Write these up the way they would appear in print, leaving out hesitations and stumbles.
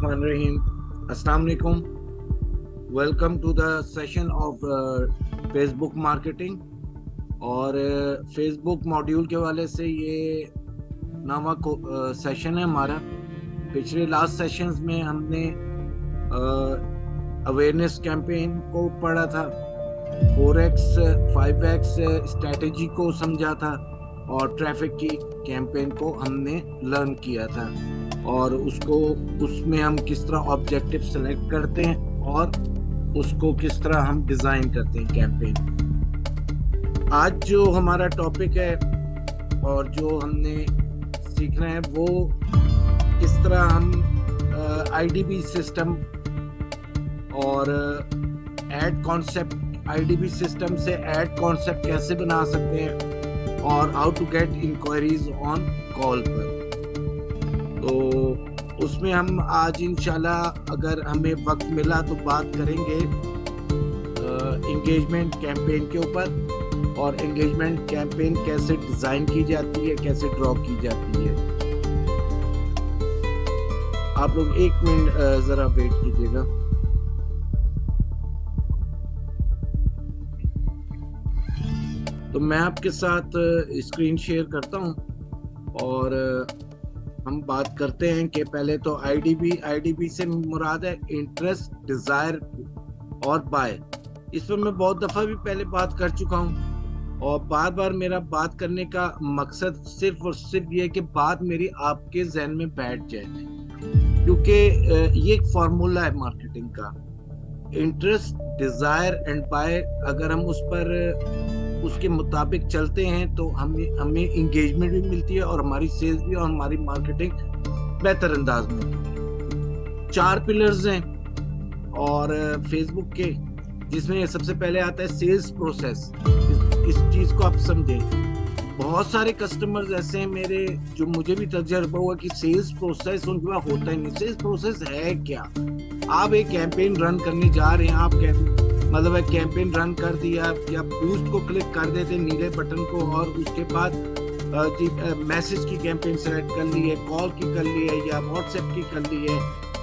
Bismillahirrahmanirrahim. Assalamu alaikum. Welcome to the session of Facebook marketing. और Facebook module के वाले से ये नवा सेशन है हमारा। पिछले लास्ट सेशंस में हमने अवेयरनेस कैंपेन को पढ़ा था, 4x 5x स्ट्रेटेजी को समझा था और ट्रैफिक की कैंपेन को हमने लर्न किया था और उसमें हम किस तरह ऑब्जेक्टिव सेलेक्ट करते हैं और उसको किस तरह हम डिजाइन करते हैं कैंपेन। आज जो हमारा टॉपिक है और जो हमने सीखना है वो किस तरह हम आईडीबी सिस्टम और एड कॉन्सेप्ट, आईडीबी सिस्टम से एड कॉन्सेप्ट कैसे बना सकते हैं और how to get enquiries on call पर। तो उसमें हम आज इंशाल्लाह अगर हमें वक्त मिला तो बात करेंगे एंगेजमेंट कैंपेन के ऊपर और एंगेजमेंट कैंपेन कैसे डिजाइन की जाती है, कैसे ड्रॉ की जाती है। आप लोग 1 मिनट जरा वेट कीजिएगा। तो मैं आपके साथ स्क्रीन शेयर करता हूं और हम बात करते हैं कि पहले तो आईडीबी से मुराद है इंटरेस्ट, डिजायर और बाय। इस पर मैं बहुत दफा भी पहले बात कर चुका हूं और बार बार मेरा बात करने का मकसद सिर्फ और सिर्फ ये कि बात मेरी आपके जहन में बैठ जाए, क्योंकि ये एक फॉर्मूला है मार्केटिंग का। इंटरेस्ट, डिजायर एंड बाय, अगर हम उस पर उसके मुताबिक चलते हैं तो हमें एंगेजमेंट भी मिलती है और हमारी सेल्स भी और हमारी मार्केटिंग बेहतर अंदाज में होती है। 4 पिलर्स हैं और फेसबुक के, जिसमें सबसे पहले आता है सेल्स प्रोसेस। इस चीज को आप समझें। बहुत सारे कस्टमर्स ऐसे हैं मेरे जो मुझे भी तजुर्बा हुआ कि सेल्स प्रोसेस उनके पास होता ही नहीं। सेल्स प्रोसेस है क्या? आप एक कैंपेन रन करने जा रहे हैं, आप मतलब एक कैंपेन रन कर दिया या बूस्ट को क्लिक कर देते नीले बटन को और उसके बाद मैसेज की कैंपेन सेलेक्ट कर ली है, कॉल की कर ली है या व्हाट्सएप की कर ली है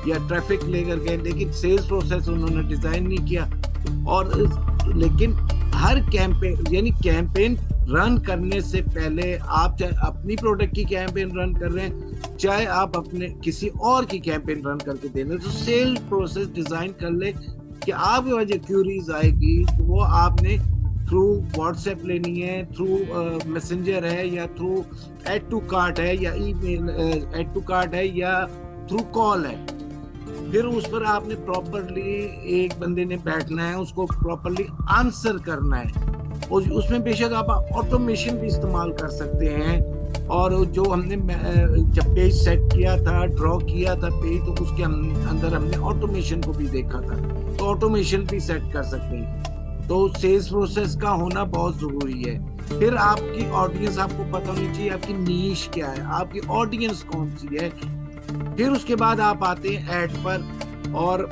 या ट्रैफिक लेकर गए, लेकिन सेल्स प्रोसेस उन्होंने डिजाइन नहीं किया। और लेकिन हर कैंपेन यानी कैंपेन रन करने से पहले आप चाहे अपनी प्रोडक्ट की कैंपेन रन कर रहे हैं, चाहे आप अपने किसी और की कैंपेन रन करके दे रहे हैं, तो सेल्स प्रोसेस डिजाइन कर ले कि आपके पास जो क्यूरीज आएगी तो वो आपने थ्रू व्हाट्सएप लेनी है, थ्रू मैसेंजर है या थ्रू ऐड टू कार्ट है या ईमेल ऐड टू कार्ट है या थ्रू कॉल है। फिर उस पर आपने प्रॉपरली एक बंदे ने बैठना है, उसको प्रॉपरली आंसर करना है। और उसमें बेशक आप ऑटोमेशन भी इस्तेमाल कर सकते हैं। और जो हमने जब पेज सेट किया था, ड्रॉ किया था पेज, तो उसके अंदर हमने ऑटोमेशन को भी देखा था, तो ऑटोमेशन भी सेट कर सकते हैं। तो सेल्स प्रोसेस का होना बहुत जरूरी है। फिर आपकी ऑडियंस, आपको पता होनी चाहिए आपकी नीश क्या है, आपकी ऑडियंस कौन सी है। फिर उसके बाद आप आते हैं ऐड पर और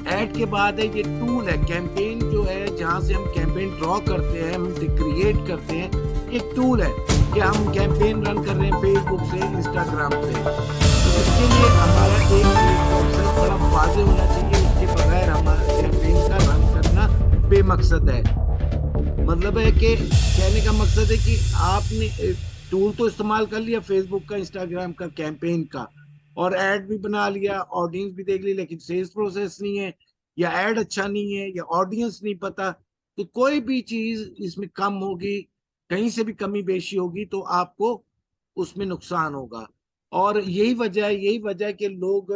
ऐड के बाद है ये टूल है कैंपेन, जो है जहां से हम कैंपेन ड्रॉ करते हैं, हम क्रिएट करते हैं। एक टूल है कि हम कैंपेन रन कर रहे हैं फेसबुक से, इंस्टाग्राम से, तो इसके लिए हमारा एक प्रोसेस बड़ा वाज़ेह होना चाहिए। उसके बगैर हमारा कैंपेन का रन करना बेमकसद है। मतलब है कि कहने का मकसद है कि आपने टूल तो इस्तेमाल कर लिया फेसबुक का, इंस्टाग्राम का, कैंपेन का, और ऐड भी बना लिया, ऑडियंस भी देख ली, लेकिन सेल्स प्रोसेस नहीं है या ऐड अच्छा नहीं है या ऑडियंस नहीं पता, तो कोई भी चीज इसमें कम होगी, कहीं से भी कमी बेशी होगी तो आपको उसमें नुकसान होगा। और यही वजह है कि लोग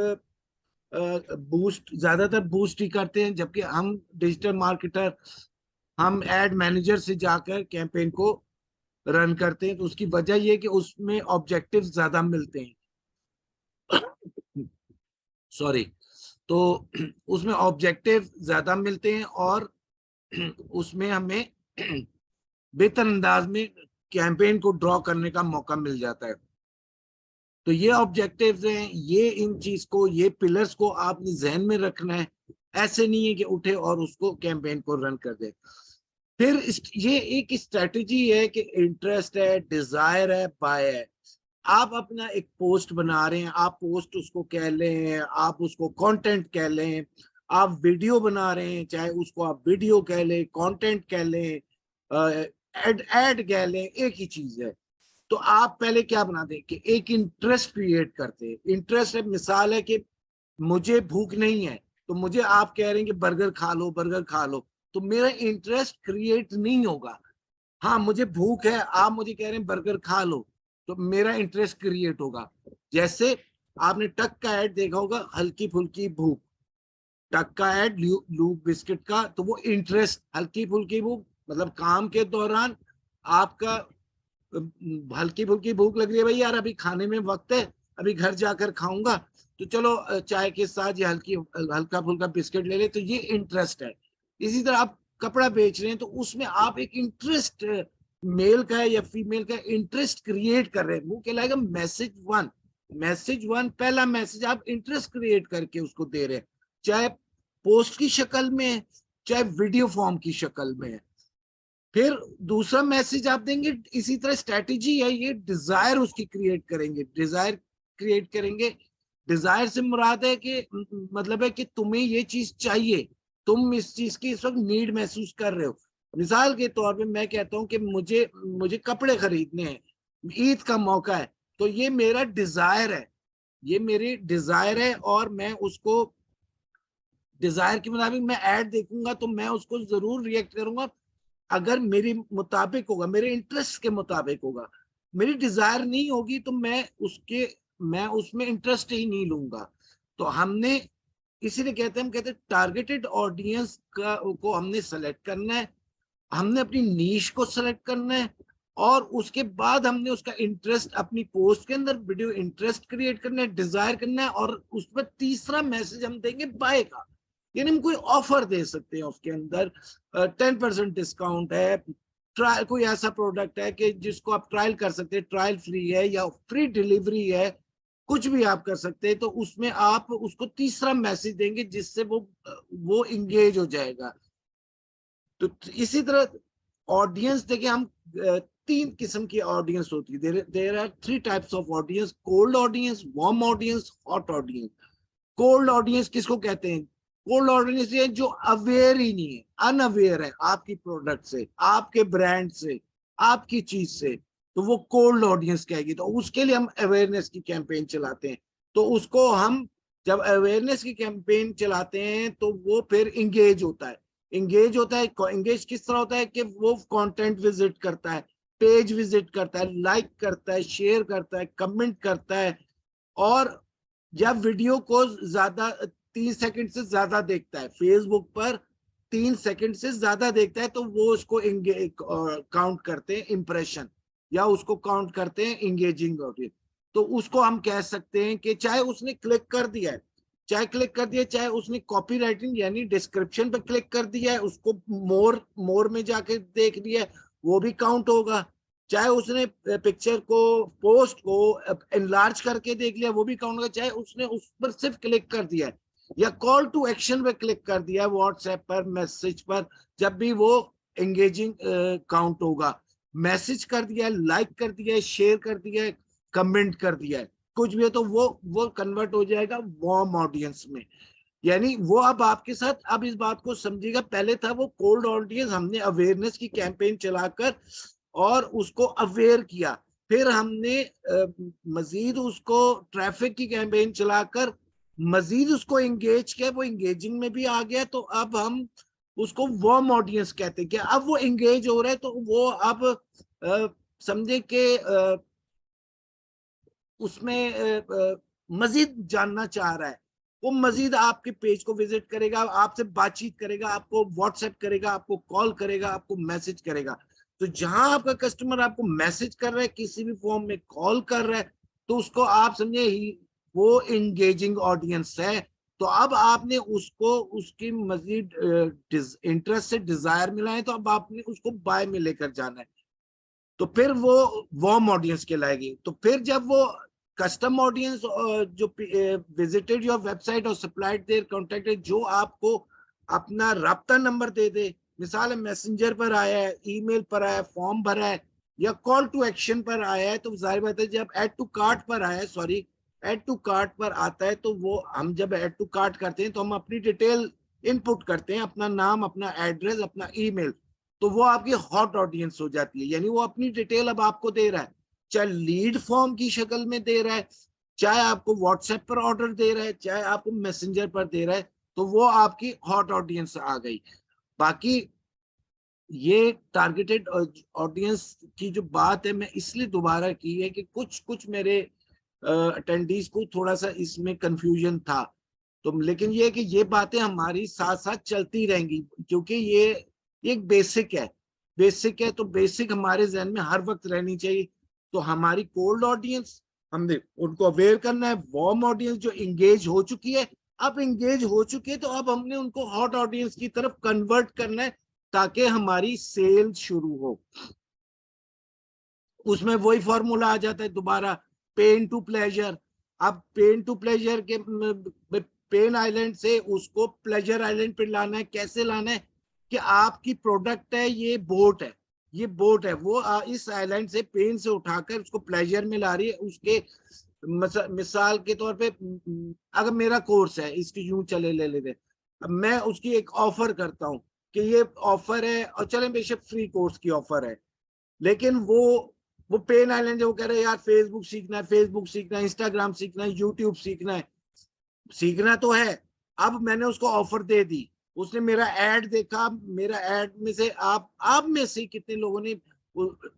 ज्यादातर बूस्ट ही करते हैं, जबकि हम डिजिटल मार्केटर, हम एड मैनेजर से जाकर कैंपेन को रन करते हैं। तो उसकी वजह यह कि उसमें ऑब्जेक्टिव ज्यादा मिलते हैं। सॉरी, तो उसमें ऑब्जेक्टिव ज्यादा मिलते हैं और उसमें हमें बेहतर अंदाज में कैंपेन को ड्रॉ करने का मौका मिल जाता है। तो ये ऑब्जेक्टिव्स हैं, ये इन चीज को, ये पिलर्स को आपने जहन में रखना है। ऐसे नहीं है कि उठे और उसको कैंपेन को रन कर दे। फिर ये एक स्ट्रेटजी है कि इंटरेस्ट है, डिजायर है, बाय है। आप अपना एक पोस्ट बना रहे हैं, आप पोस्ट उसको कह लें, आप उसको कंटेंट कह लें, आप वीडियो बना रहे हैं, चाहे उसको आप वीडियो कह लें, कंटेंट कह लें, एड कह लें, एक ही चीज है। तो आप पहले क्या बना दें कि एक इंटरेस्ट क्रिएट करते हैं। इंटरेस्ट है, मिसाल है कि मुझे भूख नहीं है, तो मुझे आप कह रहे हैं कि बर्गर खा लो, बर्गर खा लो, तो मेरा इंटरेस्ट क्रिएट नहीं होगा। हाँ, मुझे भूख है, आप मुझे कह रहे हैं बर्गर खा लो, तो मेरा इंटरेस्ट क्रिएट होगा। जैसे आपने टक का ऐड देखा होगा, हल्की फुल्की भूख, टक का ऐड लूप बिस्किट का, तो वो इंटरेस्ट, हल्की फुल्की भूख मतलब काम के दौरान आपका हल्की फुल्की भूख लग रही है, भाई यार अभी खाने में वक्त है, अभी घर जाकर खाऊंगा, तो चलो चाय के साथ ये हल्का फुल्का बिस्किट ले ले, तो ये इंटरेस्ट है। इसी तरह आप कपड़ा बेच रहे हैं, तो उसमें आप एक इंटरेस्ट, मेल का है या फीमेल का इंटरेस्ट क्रिएट कर रहे हैं, वो कहलाएगा मैसेज वन। मैसेज वन, पहला मैसेज आप इंटरेस्ट क्रिएट करके उसको दे रहे हैं, चाहे पोस्ट की शक्ल में है, चाहे वीडियो फॉर्म की शक्ल में है। फिर दूसरा मैसेज आप देंगे, इसी तरह स्ट्रेटेजी है ये, डिजायर उसकी क्रिएट करेंगे, डिजायर क्रिएट करेंगे। डिजायर से मुराद है कि मतलब है कि तुम्हें ये चीज चाहिए, तुम इस चीज की इस वक्त नीड महसूस कर रहे हो। मिसाल के तौर पे मैं कहता हूँ कि मुझे मुझे कपड़े खरीदने हैं, ईद का मौका है, तो ये मेरा डिजायर है, ये मेरी डिजायर है, और मैं उसको डिजायर के मुताबिक मैं ऐड देखूंगा तो मैं उसको जरूर रिएक्ट करूंगा, अगर मेरी मुताबिक होगा, मेरे इंटरेस्ट के मुताबिक होगा। मेरी डिजायर नहीं होगी तो मैं उसमें इंटरेस्ट ही नहीं लूंगा। तो हमने, इसीलिए कहते हैं, हम कहते हैं टारगेटेड ऑडियंस का को हमने सेलेक्ट करना है, हमने अपनी नीश को सेलेक्ट करना है, और उसके बाद हमने उसका इंटरेस्ट अपनी पोस्ट के अंदर वीडियो इंटरेस्ट क्रिएट करना है, डिजायर करना है, और उस पर तीसरा मैसेज हम देंगे बाय का। यानी हम कोई ऑफर दे सकते हैं उसके अंदर, 10% डिस्काउंट है, ट्रायल, कोई ऐसा प्रोडक्ट है कि जिसको आप ट्रायल कर सकते हैं, ट्रायल फ्री है या फ्री डिलीवरी है, कुछ भी आप कर सकते हैं। तो उसमें आप उसको तीसरा मैसेज देंगे जिससे वो इंगेज हो जाएगा। तो इसी तरह ऑडियंस देखिए, हम तीन किस्म की ऑडियंस होती है, there are three types of audience: cold audience, warm audience, hot audience. Cold audience किसको कहते हैं? कोल्ड ऑडियंस ये जो अवेयर ही नहीं है, अनअवेयर है आपकी प्रोडक्ट से, आपके ब्रांड से, आपकी चीज से, तो वो कोल्ड ऑडियंस कहेगी। तो उसके लिए हम अवेयरनेस की कैंपेन चलाते हैं। तो उसको हम जब अवेयरनेस की कैंपेन चलाते हैं तो वो फिर इंगेज होता है। इंगेज होता है, इंगेज किस तरह होता है कि वो कंटेंट विजिट करता है, पेज विजिट करता है, लाइक करता है, शेयर करता है, कमेंट करता है, और या वीडियो को ज्यादा 3 सेकंड से ज्यादा देखता है, फेसबुक पर 3 सेकंड से ज्यादा देखता है, तो वो उसको काउंट करते हैं इंप्रेशन, या उसको काउंट करते हैं इंगेजिंग ऑडियंस। तो उसको हम कह सकते हैं कि चाहे उसने क्लिक कर दिया है, चाहे उसने कॉपी राइटिंग यानी डिस्क्रिप्शन पे क्लिक कर दिया है, उसको मोर मोर में जाके देख लिया है, वो भी काउंट होगा। चाहे उसने पिक्चर को, पोस्ट को एनलार्ज करके देख लिया, वो भी काउंट होगा। चाहे उसने उस पर सिर्फ क्लिक कर दिया है, या कॉल टू एक्शन पे क्लिक कर दिया है व्हाट्सएप पर, मैसेज पर, जब भी वो एंगेजिंग काउंट होगा। मैसेज कर दिया है, लाइक कर दिया है, शेयर कर दिया है, कमेंट कर दिया है, कुछ भी है, तो वो कन्वर्ट हो जाएगा वार्म ऑडियंस में। यानी वो अब आपके साथ, अब इस बात को समझिएगा, पहले था वो कोल्ड ऑडियंस, हमने अवेयरनेस की कैंपेन चलाकर और उसको अवेयर किया। फिर हमने मजीद उसको ट्रैफिक की कैंपेन चलाकर मजीद उसको एंगेज किया, वो एंगेजिंग में भी आ गया, तो अब हम उसको वार्म ऑडियंस कहते हैं कि अब वो एंगेज हो रहा है, तो वो अब समझे कि उसमें मजीद जानना चाह रहा है, वो मजीद आपके पेज को विजिट करेगा, आपसे बातचीत करेगा, आपको व्हाट्सएप करेगा, आपको कॉल करेगा, आपको मैसेज करेगा। तो जहां आपका कस्टमर आपको मैसेज कर रहा है, किसी भी फॉर्म में कॉल कर रहा है, तो उसको आप समझे ही वो इंगेजिंग ऑडियंस है। तो अब आपने उसको उसकी मजीद इंटरेस्ट से डिजायर मिला है, तो अब आपने उसको बाय में लेकर जाना है, तो फिर वो वार्म ऑडियंस कहलाएगी। तो फिर जब वो कस्टम ऑडियंस जो विजिटेड योर वेबसाइट और सप्लाइड देयर कॉन्टेक्ट, जो आपको अपना राब्ता नंबर दे दे, मिसाल है मैसेंजर पर आया है, ईमेल पर आया है, फॉर्म भरा है, या कॉल टू एक्शन पर आया है, तो जाहिर बात है जब ऐड टू कार्ट पर आया है, सॉरी ऐड टू कार्ट पर आता है, तो वो हम जब ऐड टू कार्ट करते हैं तो हम अपनी डिटेल इनपुट करते हैं, अपना नाम, अपना एड्रेस, अपना ईमेल, तो वो आपकी हॉट ऑडियंस हो जाती है। यानी वो अपनी डिटेल अब आपको दे रहा है, चाहे लीड फॉर्म की शक्ल में दे रहा है, चाहे आपको व्हाट्सएप पर ऑर्डर दे रहा है, चाहे आपको मैसेंजर पर दे रहा है, तो वो आपकी हॉट ऑडियंस आ गई। बाकी ये टारगेटेड ऑडियंस की जो बात है, मैं इसलिए दोबारा की है कि कुछ कुछ मेरे अटेंडीज को थोड़ा सा इसमें कंफ्यूजन था। तो लेकिन ये है कि ये बातें हमारी साथ साथ चलती रहेंगी, क्योंकि ये एक बेसिक है, तो बेसिक हमारे जहन में हर वक्त रहनी चाहिए। तो हमारी कोल्ड ऑडियंस, हमने उनको अवेयर करना है। वार्म ऑडियंस जो इंगेज हो चुकी है, अब इंगेज हो चुके हैं, तो अब हमने उनको हॉट ऑडियंस की तरफ कन्वर्ट करना है, ताकि हमारी सेल शुरू हो। उसमें वही फॉर्मूला आ जाता है दोबारा, पेन टू प्लेजर। अब पेन टू प्लेजर के पेन आइलैंड से उसको प्लेजर आइलैंड पे लाना है। कैसे लाना है कि आपकी प्रोडक्ट है, ये बोट है, ये बोट है, वो इस आइलैंड से पेन से उठाकर उसको प्लेजर में ला रही है। उसके मिसाल के तौर पे अगर मेरा कोर्स है, इसकी यूं चले ले लेते, अब मैं उसकी एक ऑफर करता हूँ कि ये ऑफर है, और चले बेशक फ्री कोर्स की ऑफर है, लेकिन वो पेन आइलैंड है, वो कह रहे हैं यार फेसबुक सीखना है, फेसबुक सीखना है, इंस्टाग्राम सीखना है, यूट्यूब सीखना है। सीखना तो है। अब मैंने उसको ऑफर दे दी, उसने मेरा ऐड देखा, मेरा ऐड में से आप में से कितने लोगों ने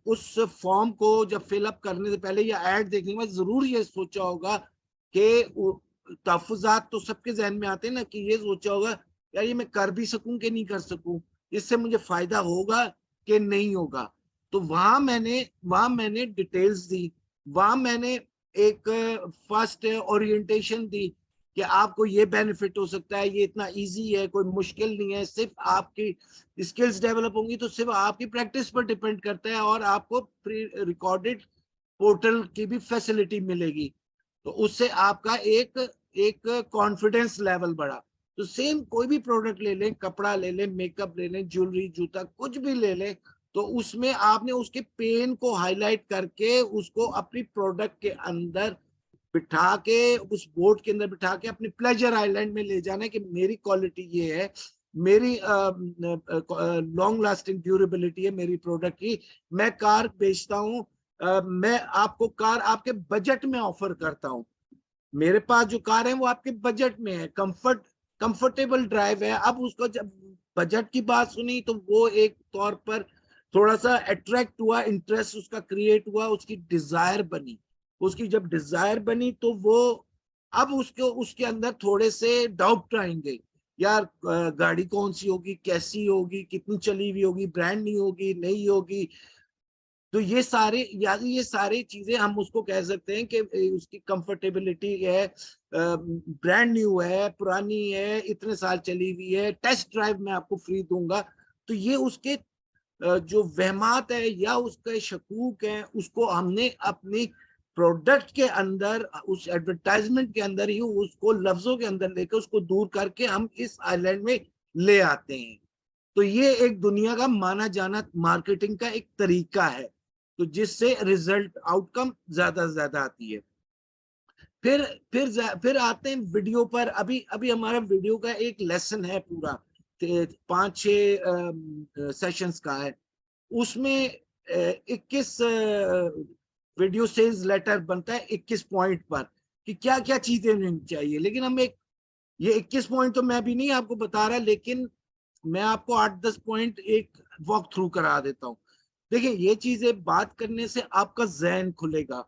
उस फॉर्म को जब फिलअप करने से पहले या ऐड देखने के बाद जरूर ये सोचा होगा कि तहफुजात तो सबके जहन में आते हैं ना, कि ये सोचा होगा यार ये मैं कर भी सकूं कि नहीं कर सकूं, इससे मुझे फायदा होगा कि नहीं होगा। तो वहां मैंने डिटेल्स दी, वहां मैंने एक फर्स्ट ओरिएंटेशन दी कि आपको ये बेनिफिट हो सकता है, ये इतना इजी है, कोई मुश्किल नहीं है, सिर्फ आपकी स्किल्स डेवलप होंगी, तो सिर्फ आपकी प्रैक्टिस पर डिपेंड करता है, और आपको प्री रिकॉर्डेड पोर्टल की भी फैसिलिटी मिलेगी, तो उससे आपका एक एक कॉन्फिडेंस लेवल बढ़ा। तो सेम कोई भी प्रोडक्ट ले लें, कपड़ा ले लें, मेकअप ले लें, ज्वेलरी, जूता, कुछ भी ले लें, तो उसमें आपने उसके पेन को हाईलाइट करके उसको अपनी प्रोडक्ट के अंदर बिठा के, उस बोर्ड के अंदर बिठा के अपने प्लेजर आइलैंड में ले जाना है कि मेरी क्वालिटी ये है, मेरी लॉन्ग लास्टिंग ड्यूरेबिलिटी है मेरी प्रोडक्ट की, मैं कार बेचता हूँ, मैं आपको कार आपके बजट में ऑफर करता हूँ, मेरे पास जो कार है वो आपके बजट में है, कंफर्टेबल ड्राइव है। अब उसको जब बजट की बात सुनी, तो वो एक तौर पर थोड़ा सा अट्रैक्ट हुआ, इंटरेस्ट उसका क्रिएट हुआ, उसकी डिजायर बनी। उसकी जब डिजायर बनी, तो वो अब उसके उसके अंदर थोड़े से डाउट आएंगे, यार गाड़ी कौन सी होगी, कैसी होगी, कितनी चली हुई होगी, ब्रांड न्यू होगी, नहीं होगी। तो ये सारी चीजें हम उसको कह सकते हैं कि उसकी कंफर्टेबिलिटी है, ब्रांड न्यू है, पुरानी है, इतने साल चली हुई है, टेस्ट ड्राइव मैं आपको फ्री दूंगा। तो ये उसके जो वहमात है या उसके शकूक है, उसको हमने अपनी प्रोडक्ट के अंदर, उस एडवर्टाइजमेंट के अंदर ही उसको लफ्जों के अंदर लेकर उसको दूर करके हम इस आइलैंड में ले आते हैं। तो ये एक दुनिया का माना जाना मार्केटिंग का एक तरीका है, तो जिससे रिजल्ट आउटकम ज्यादा से ज्यादा आती है। फिर फिर आते हैं वीडियो पर। अभी अभी हमारा वीडियो का एक लेसन है पूरा, 5-6 सेशंस का है। उसमें 21 वीडियो सेल्स लेटर बनता है, 21 पॉइंट पर कि क्या क्या चीजें होनी चाहिए। लेकिन हम एक ये 21 पॉइंट तो मैं भी नहीं आपको बता रहा, लेकिन मैं आपको 8-10 पॉइंट एक वॉक थ्रू करा देता हूँ। देखिए, ये चीजें बात करने से आपका जहन खुलेगा।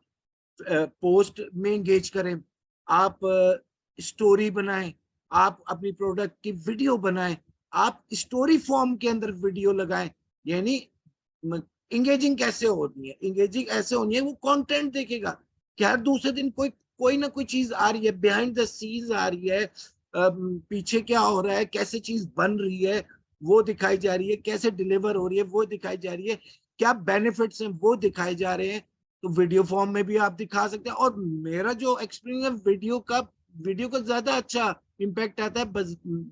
पोस्ट में एंगेज करें, आप स्टोरी बनाएं, आप अपनी प्रोडक्ट की वीडियो बनाएं, आप स्टोरी फॉर्म के अंदर वीडियो लगाएं। यानी इंगेजिंग कैसे होनी है, इंगेजिंग ऐसे होनी है, वो कंटेंट देखेगा कि हर दूसरे दिन कोई कोई ना कोई चीज आ रही है, बिहाइंड द सीन्स आ रही है, पीछे क्या हो रहा है, कैसे चीज बन रही है वो दिखाई जा रही है, कैसे डिलीवर हो रही है वो दिखाई जा रही है, क्या बेनिफिट्स हैं वो दिखाए जा रहे हैं। तो वीडियो फॉर्म में भी आप दिखा सकते हैं। और मेरा जो एक्सपीरियंस है वीडियो का ज्यादा अच्छा इम्पैक्ट आता है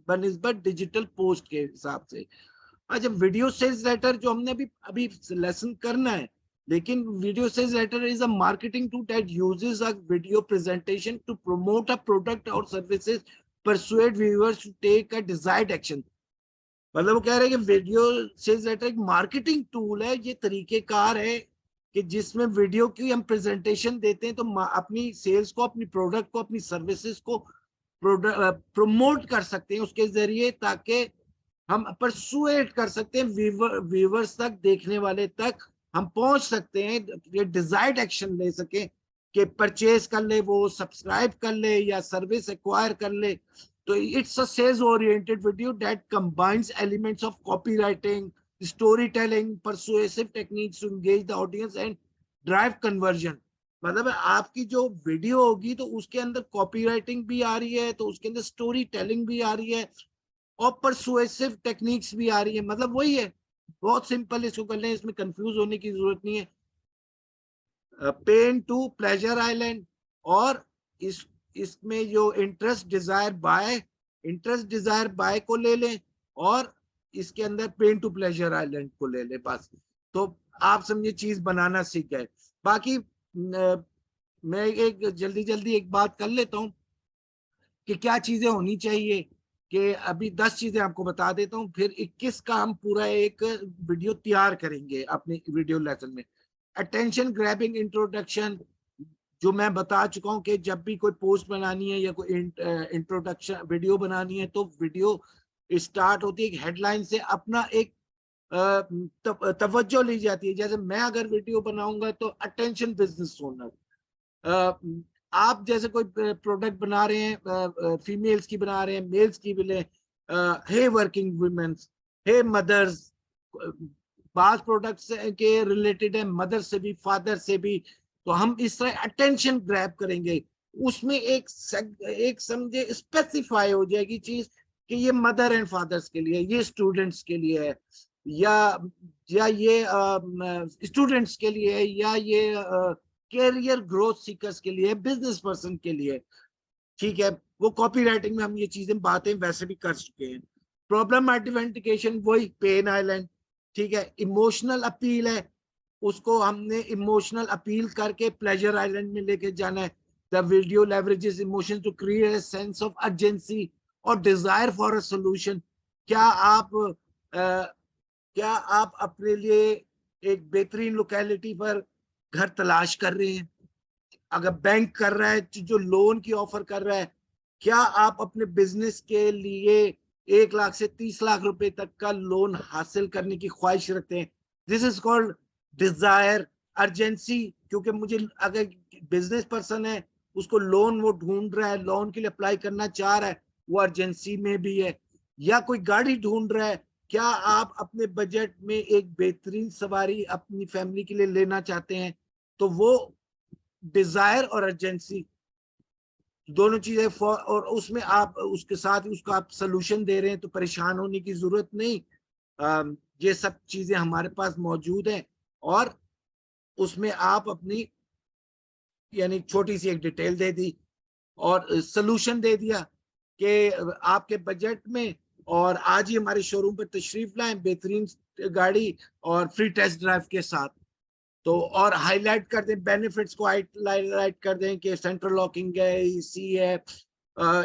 बनिस्बत डिजिटल पोस्ट के हिसाब से। अच्छा, वीडियो सेल्स लेटर जो हमने अभी अभी लेसन करना है, लेकिन video sales letter is a marketing tool that uses a video presentation to promote a product और services, persuade viewers to take a desired action. मतलब वो कह रहे हैं कि वीडियो सेल्स लेटर एक मार्केटिंग टूल है, ये तरीकेकार है कि जिसमें वीडियो की हम प्रेजेंटेशन देते हैं तो अपनी सेल्स को, अपनी प्रोडक्ट को, अपनी सर्विसेज को प्रमोट कर सकते हैं उसके जरिए, ताकि हम परसुएट कर सकते हैं व्यूवर्स तक, देखने वाले तक हम पहुंच सकते हैं, ये डिजायर्ड एक्शन ले सके कि परचेज कर ले, वो सब्सक्राइब कर ले या सर्विस एक्वायर कर ले। तो it's a sales oriented video that combines elements of copywriting, story telling, persuasive techniques to engage the audience and drive conversion. मतलब आपकी जो वीडियो होगी तो उसके अंदर कॉपीराइटिंग भी आ रही है, तो उसके अंदर स्टोरी टेलिंग भी आ रही है और परसुएसिव टेक्निक्स भी आ रही है। मतलब वही है, बहुत सिंपल इसको कर लें, इसमें कंफ्यूज होने की जरूरत नहीं है। पेन टू प्लेजर आइलैंड, और इसमें जो इंटरेस्ट डिजायर बाय को ले लें, और इसके अंदर पेन टू प्लेजर आइलैंड को ले लें, बस। तो आप समझे चीज बनाना सीख गए। बाकी मैं एक जल्दी जल्दी एक बात कर लेता हूँ कि क्या चीजें होनी चाहिए, कि अभी 10 चीजें आपको बता देता हूँ, फिर 21 का हम पूरा एक वीडियो तैयार करेंगे अपने वीडियो लेसन में। अटेंशन ग्रैबिंग इंट्रोडक्शन, जो मैं बता चुका हूँ कि जब भी कोई पोस्ट बनानी है या कोई इंट्रोडक्शन वीडियो बनानी है, तो वीडियो स्टार्ट होती है एक हेडलाइन से, अपना एक तवज्जो ली जाती है। जैसे मैं अगर वीडियो बनाऊंगा तो अटेंशन बिजनेस ओनर, आप जैसे कोई प्रोडक्ट बना रहे हैं, फीमेल्स की बना रहे हैं, मेल्स की भी ले, हे वर्किंग वुमेन्स, हे मदर्स, बास प्रोडक्ट्स के रिलेटेड है, मदर से भी, फादर से भी। तो हम इस तरह अटेंशन ग्रैब करेंगे, उसमें एक समझे स्पेसिफाई हो जाएगी चीज कि ये मदर एंड फादर्स के लिए, ये स्टूडेंट्स के लिए है, या ये स्टूडेंट्स के लिए है, या ये कैरियर ग्रोथ सीकर्स के लिए, बिजनेस पर्सन के लिए। ठीक है, वो कॉपी राइटिंग में हम ये चीजें बातें वैसे भी कर चुके हैं। प्रॉब्लम आइडेंटिफिकेशन, वही पेन आइलैंड। ठीक है, इमोशनल अपील है, उसको हमने इमोशनल अपील करके प्लेजर आइलैंड में लेके जाना है। The video leverages emotion to create a sense of urgency और डिजायर फॉर अ सोल्यूशन। क्या आप क्या आप अपने लिए एक बेहतरीन लोकेलिटी पर घर तलाश कर रहे हैं? अगर बैंक कर रहा है, जो लोन की ऑफर कर रहा है, क्या आप अपने बिजनेस के लिए 1 लाख से 30 लाख रुपए तक का लोन हासिल करने की ख्वाहिश रखते हैं? This is called desire, urgency. क्योंकि मुझे, अगर बिजनेस पर्सन है, उसको लोन वो ढूंढ रहा है, लोन के लिए अप्लाई करना चाह रहा है, वो अर्जेंसी में भी है। या कोई गाड़ी ढूंढ रहा है, क्या आप अपने बजट में एक बेहतरीन सवारी अपनी फैमिली के लिए लेना चाहते हैं? तो वो डिजायर और अर्जेंसी दोनों चीजें और उसमें आप उसके साथ ही उसको आप सोल्यूशन दे रहे हैं, तो परेशान होने की जरूरत नहीं। ये सब चीजें हमारे पास मौजूद हैं, और उसमें आप अपनी, यानी छोटी सी एक डिटेल दे दी और सोल्यूशन दे दिया कि आपके बजट में, और आज ही हमारे शोरूम पर तशरीफ लाएं बेहतरीन गाड़ी और फ्री टेस्ट ड्राइव के साथ। तो और हाईलाइट कर दें बेनिफिट्स को, हाईलाइट कर दें कि सेंट्रल लॉकिंग है, ईसी है,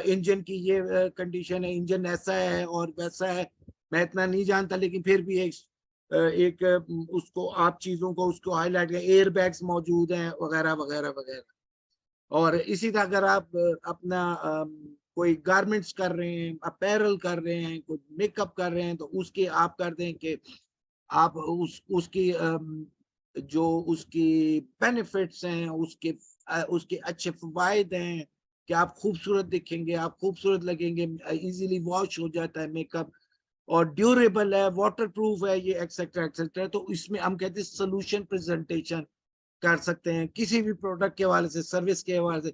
इंजन की ये कंडीशन है, इंजन ऐसा है और वैसा है। मैं इतना नहीं जानता, लेकिन फिर भी एक उसको आप चीजों को उसको हाईलाइट कर, एयर बैग्स मौजूद हैं वगैरह वगैरह वगैरह। और इसी तरह अगर आप अपना कोई गारमेंट्स कर रहे हैं, अपैरल कर रहे हैं, कोई मेकअप कर रहे हैं, तो उसके आप कर दें कि आप उसकी जो उसकी बेनिफिट्स हैं, उसके अच्छे फवायद हैं, कि आप खूबसूरत दिखेंगे, आप खूबसूरत लगेंगे, इजीली वॉश हो जाता है मेकअप, और ड्यूरेबल है, वाटर प्रूफ है, ये एक्सेट्रा एक्सेट्रा। तो इसमें हम कहते हैं सोल्यूशन प्रेजेंटेशन कर सकते हैं किसी भी प्रोडक्ट के हवाले से, सर्विस के हवाले से।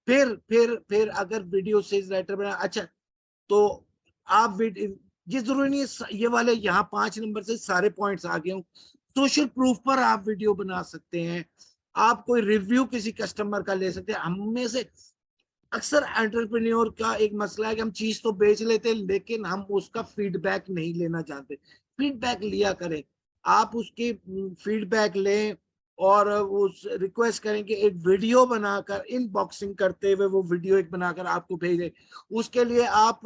फिर अगर वीडियो सेल्स लेटर बना, अच्छा, तो आप ये जरूरी नहीं है ये वाले यहाँ 5 नंबर से सारे पॉइंट्स आ गए हों। सोशल प्रूफ पर आप वीडियो बना सकते हैं, आप कोई रिव्यू किसी कस्टमर का ले सकते हैं। हम में से अक्सर एंटरप्रेन्योर का एक मसला है कि हम चीज तो बेच लेते हैं, लेकिन हम उसका फीडबैक नहीं लेना चाहते। फीडबैक लिया करें, आप उसकी फीडबैक लें, और वो रिक्वेस्ट करें कि एक वीडियो बनाकर इनबॉक्सिंग करते हुए वो वीडियो एक बनाकर आपको भेजे। उसके लिए आप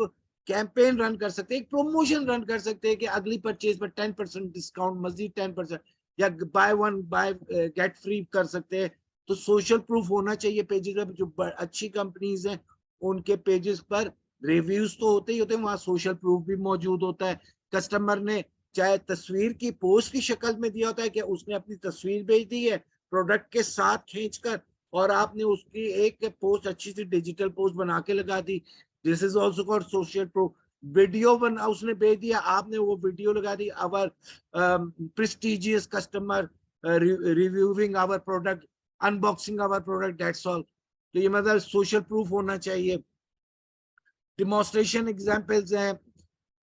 कैंपेन रन कर सकते हैं, एक प्रमोशन रन कर सकते हैं कि अगली परचेज पर 10% डिस्काउंट, मजीद 10%, या by one by get free कर सकते हैं। तो सोशल प्रूफ होना चाहिए पेजेस पर। जो अच्छी कंपनीज हैं उनके पेजेस पर रिव्यूज तो होते ही होते हैं, वहां सोशल प्रूफ भी मौजूद होता है। कस्टमर ने चाहे तस्वीर की पोस्ट की शक्ल में दिया होता है कि उसने अपनी तस्वीर भेज दी है प्रोडक्ट के साथ खींचकर, और आपने उसकी एक पोस्ट अच्छी सी डिजिटल पोस्ट बना के लगा दी, this is also called social proof. Video बना उसने भेज दिया, आपने वो वीडियो लगा दी, our prestigious customer reviewing our product, unboxing our product, that's all. तो ये मतलब सोशल प्रूफ होना चाहिए। डिमॉन्स्ट्रेशन एग्जाम्पल्स हैं,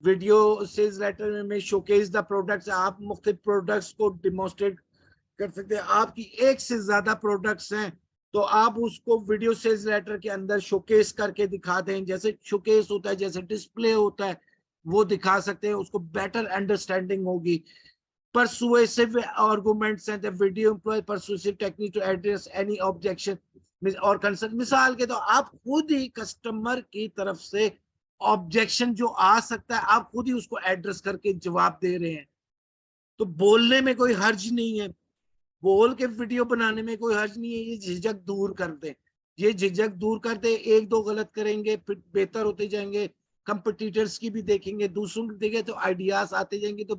वीडियो सेल्स लेटर में शोकेस द प्रोडक्ट्स, आप मुख्तलिफ प्रोडक्ट्स को डिमॉन्स्ट्रेट कर सकते हैं। आपकी एक से ज्यादा प्रोडक्ट्स हैं तो आप उसको वीडियो सेल्स लेटर के अंदर शोकेस करके दिखा दें, जैसे शोकेस होता है, जैसे डिस्प्ले होता है, वो दिखा सकते हैं, उसको बेटर अंडरस्टैंडिंग होगी। persuasive arguments and the video employ persuasive technique to address any objection और कंसर्न। मिसाल के तो आप खुद ही कस्टमर की तरफ से ऑब्जेक्शन जो आ सकता है आप खुद ही उसको एड्रेस करके जवाब दे रहे हैं। तो बोलने में कोई हर्ज नहीं है, बोल के वीडियो बनाने में कोई हर्ज नहीं है। ये झिझक दूर कर दे, ये झिझक दूर कर दे। एक दो गलत करेंगे फिर बेहतर होते जाएंगे, कंपटीटर्स की भी देखेंगे, दूसरों की देखेंगे तो आइडियाज आते जाएंगे। तो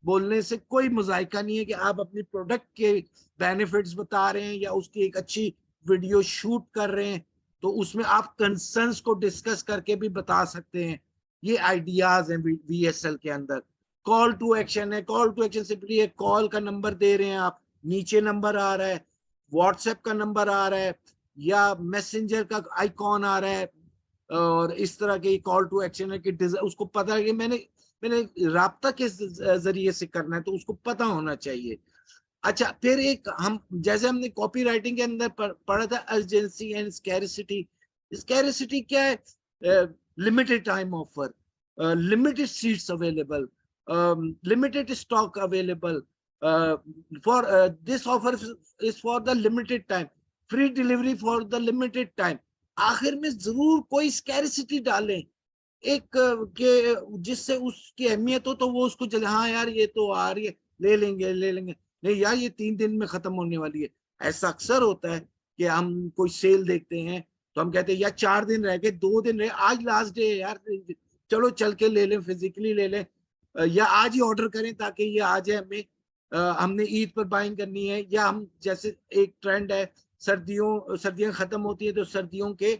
बोलने से कोई मजायका नहीं है कि आप अपनी प्रोडक्ट के बेनिफिट्स बता रहे हैं या उसकी एक अच्छी वीडियो शूट कर रहे हैं, तो उसमें आप कंसर्न्स को डिस्कस करके भी बता सकते हैं। ये आइडियाज हैं वीएसएल के अंदर। कॉल टू एक्शन है, कॉल टू एक्शन सिंपली एक कॉल का नंबर दे रहे हैं आप, नीचे नंबर आ रहा है, व्हाट्सएप का नंबर आ रहा है या मैसेंजर का आइकॉन आ रहा है, और इस तरह के कॉल टू एक्शन है कि उसको पता है कि मैंने राब्ता किस जरिए से करना है, तो उसको पता होना चाहिए। अच्छा, फिर एक हम जैसे हमने कॉपी राइटिंग के अंदर पढ़ा था अर्जेंसी एंड स्कैरिसिटी। स्कैरिसिटी क्या है? Limited time offer, limited seats available, limited stock available, for this offer is for the limited time, free delivery for the limited time. आखिर में जरूर कोई स्कैरिसिटी डालें एक के जिससे उसकी अहमियत हो, तो वो उसको चले, हाँ यार ये तो आ रही है, ले लेंगे। नहीं यार ये 3 दिन में खत्म होने वाली है। ऐसा अक्सर होता है कि हम कोई सेल देखते हैं तो हम कहते हैं यार 4 दिन रह गए, 2 दिन रहे, आज लास्ट डे है यार, चलो चल के ले लें, फिजिकली ले लें, या आज ही ऑर्डर करें ताकि ये आ जाए हमें। हमने ईद पर बाइंग करनी है, या हम जैसे एक ट्रेंड है, सर्दियां खत्म होती है तो सर्दियों के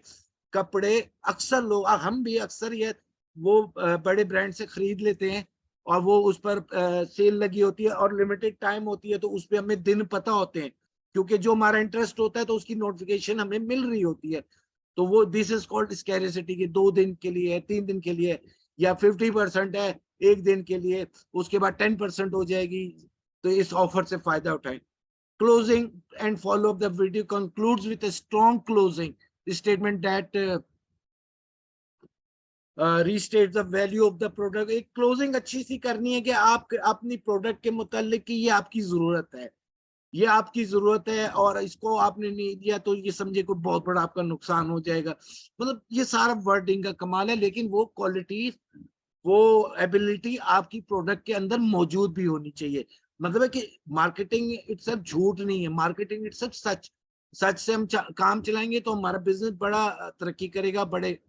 कपड़े अक्सर लोग, हम भी अक्सर ये वो बड़े ब्रांड से खरीद लेते हैं, और वो उस पर सेल लगी होती है और लिमिटेड टाइम होती है, तो उस पर हमें दिन पता होते हैं, क्योंकि जो हमारा इंटरेस्ट होता है तो उसकी नोटिफिकेशन हमें मिल रही होती है। तो वो दिस इज कॉल्ड स्कैरिसिटी, की 2 दिन के लिए है, 3 दिन के लिए, या 50% है 1 दिन के लिए, उसके बाद 10% हो जाएगी। तो इस ऑफर से फायदा उठाएं। Closing and follow up the video concludes with a strong closing statement that restates the value of the product। एक क्लोजिंग अच्छी सी करनी है कि आप अपनी प्रोडक्ट के मुतालिक कि ये आपकी जरूरत है, ये आपकी जरूरत है, और इसको आपने नहीं दिया तो ये समझे कोई बहुत बड़ा आपका नुकसान हो जाएगा। मतलब ये सारा वर्डिंग का कमाल है, लेकिन वो क्वालिटी, वो एबिलिटी आपकी प्रोडक्ट के अंदर मौजूद भी होनी चाहिए। मतलब है कि मार्केटिंग इट्सेल्फ झूठ नहीं है, मार्केटिंग इट्सेल्फ सच। सच से हम काम चलाएंगे तो हमारा बिजनेस बड़ा तरक्की करेगा, बढ़ेगा।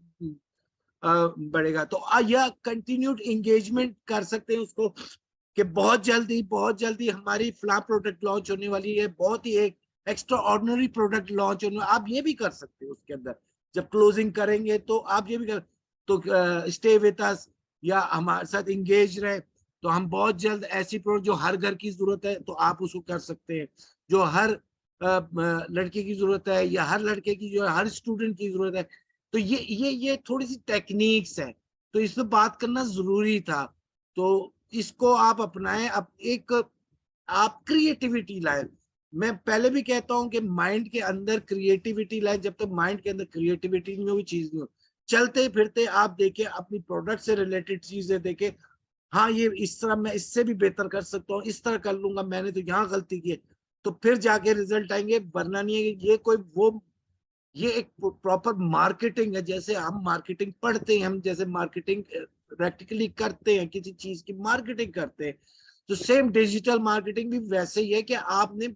तो यह कंटिन्यूड एंगेजमेंट कर सकते हैं उसको कि बहुत जल्दी हमारी फ्लैप प्रोडक्ट लॉन्च होने वाली है, बहुत ही एक एक्स्ट्रा ऑर्डिनरी प्रोडक्ट लॉन्च होने, आप ये भी कर सकते हैं उसके अंदर। जब क्लोजिंग करेंगे तो आप ये भी कर, तो स्टे विद अस या हमारे साथ इंगेज रहे, तो हम बहुत जल्द ऐसी प्रोडक्ट जो हर घर की जरूरत है तो आप उसको कर सकते हैं, जो हर लड़के की जरूरत है या हर लड़के की, जो हर स्टूडेंट की जरूरत है। तो ये थोड़ी सी टेक्निक्स है, तो इस पर बात करना जरूरी था। तो इसको आप अपनाएं। अब एक आप क्रिएटिविटी लाए। मैं पहले भी कहता हूं कि माइंड के अंदर क्रिएटिविटी लाए। जब तक माइंड के अंदर क्रिएटिविटी नहीं होगी, चीज नहीं हो, चलते फिरते आप देखें अपनी प्रोडक्ट से रिलेटेड चीजें देखें, हाँ ये इस तरह मैं इससे भी बेहतर कर सकता हूँ, इस तरह कर लूंगा, मैंने तो यहाँ गलती की है, तो फिर जाके रिजल्ट आएंगे, वरना नहीं है। ये कोई वो, ये एक प्रॉपर मार्केटिंग है। जैसे हम मार्केटिंग पढ़ते हैं, हम जैसे मार्केटिंग प्रैक्टिकली करते हैं, किसी चीज की मार्केटिंग करते हैं, तो सेम डिजिटल मार्केटिंग भी वैसे ही है कि आपने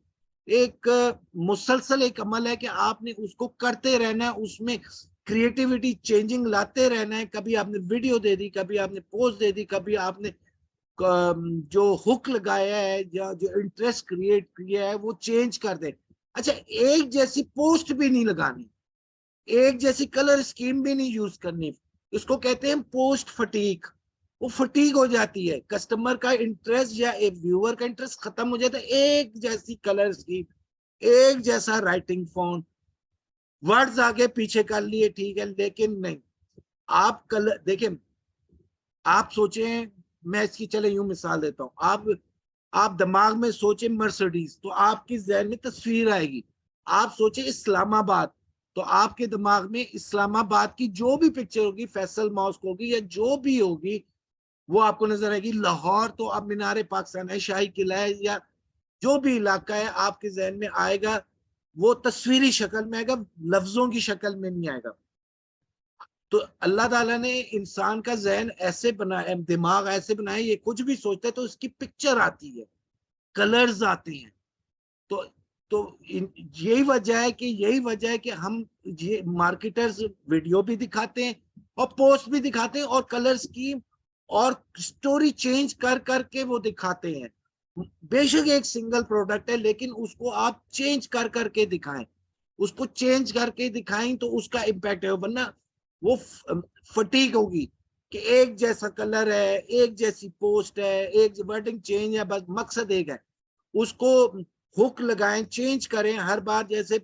एक मुसलसल एक अमल है कि आपने उसको करते रहना है, उसमें क्रिएटिविटी चेंजिंग लाते रहना है। कभी आपने वीडियो दे दी, कभी आपने पोस्ट दे दी, कभी आपने जो हुक लगाया है या जो इंटरेस्ट क्रिएट किया है वो चेंज कर दे। अच्छा, एक जैसी पोस्ट भी नहीं लगानी, एक जैसी कलर स्कीम भी नहीं यूज करनी। इसको कहते हैं पोस्ट फटीक। वो फटीक हो जाती है, कस्टमर का इंटरेस्ट या एक व्यूअर का इंटरेस्ट खत्म हो जाता है। एक जैसी कलर स्कीम, एक जैसा राइटिंग फॉन्ट, वर्ड्स आगे पीछे कर लिए ठीक है, लेकिन नहीं। आप कलर देखिए, आप सोचें, मैं इसकी चले यूं मिसाल देता हूं। आप दिमाग में सोचे मर्सिडीज, तो आपकी जहन में तस्वीर आएगी। आप सोचे इस्लामाबाद, तो आपके दिमाग में इस्लामाबाद की जो भी पिक्चर होगी, फैसल मॉस्क होगी या जो भी होगी, वो आपको नजर आएगी। लाहौर तो अब मीनार पाकिस्तान है, शाही किला है, या जो भी इलाका है आपके जहन में आएगा, वो तस्वीरी शक्ल में आएगा, लफ्जों की शक्ल में नहीं आएगा। तो अल्लाह ताला ने इंसान का जहन ऐसे बनाया, दिमाग ऐसे बनाया, ये कुछ भी सोचता है तो उसकी पिक्चर आती है, कलर्स आते हैं। तो तो यही वजह है कि हम ये मार्केटर्स वीडियो भी दिखाते हैं और पोस्ट भी दिखाते हैं और कलर स्कीम और स्टोरी चेंज कर करके वो दिखाते हैं। बेशक एक सिंगल प्रोडक्ट है, लेकिन उसको आप चेंज कर करके दिखाएं, उसको चेंज करके दिखाएं तो उसका इम्पैक्ट है। वरना वो फटीक होगी कि एक जैसा कलर है, एक जैसी पोस्ट है, एक वर्डिंग चेंज है, बस मकसद एक है। उसको हुक लगाएं, चेंज करें हर बार। जैसे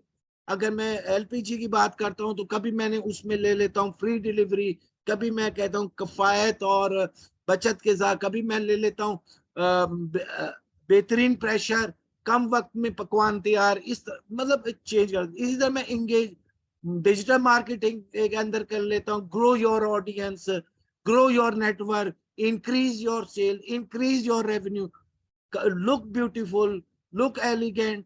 अगर मैं एलपीजी की बात करता हूं तो कभी मैंने उसमें ले लेता हूं फ्री डिलीवरी, कभी मैं कहता हूं कफायत और बचत के साथ, कभी मैं ले लेता हूं बेहतरीन प्रेशर, कम वक्त में पकवान तैयार। मतलब चेंज कर, इसी तरह मैं इंगेज डिजिटल मार्केटिंग के अंदर कर लेता हूँ। Grow your audience, grow your network, increase your sale, increase your revenue, look beautiful, look elegant,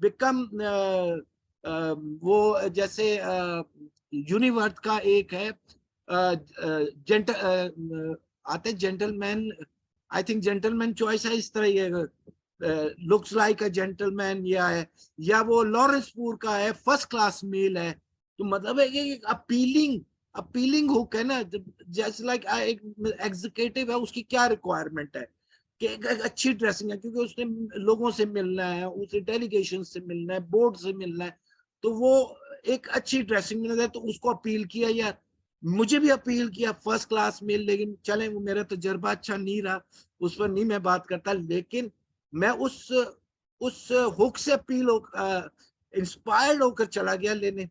become वो जैसे यूनिवर्थ का एक है जेंटल आते gentleman, I think gentleman choice है, इस तरह ही है, लुक्स लाइक अ जेंटलमैन, या वो लॉरेंस पूर का है फर्स्ट क्लास मेल है। तो मतलब है कि अपीलिंग, अपीलिंग हुक है ना। जैसे लाइक एक एग्जीक्यूटिव है, उसकी क्या रिक्वायरमेंट है कि एक अच्छी ड्रेसिंग है, क्योंकि उसने लोगों से मिलना है, उसे डेलीगेशन से मिलना है, बोर्ड से मिलना है, तो वो एक अच्छी ड्रेसिंग मिल है, तो उसको अपील किया। यार मुझे भी अपील किया फर्स्ट क्लास मेल, लेकिन चले वो मेरा तजर्बा अच्छा नहीं रहा, उस पर नहीं मैं बात करता, लेकिन मैं उस हुक से अपील इंस्पायर्ड होकर चला गया लेने।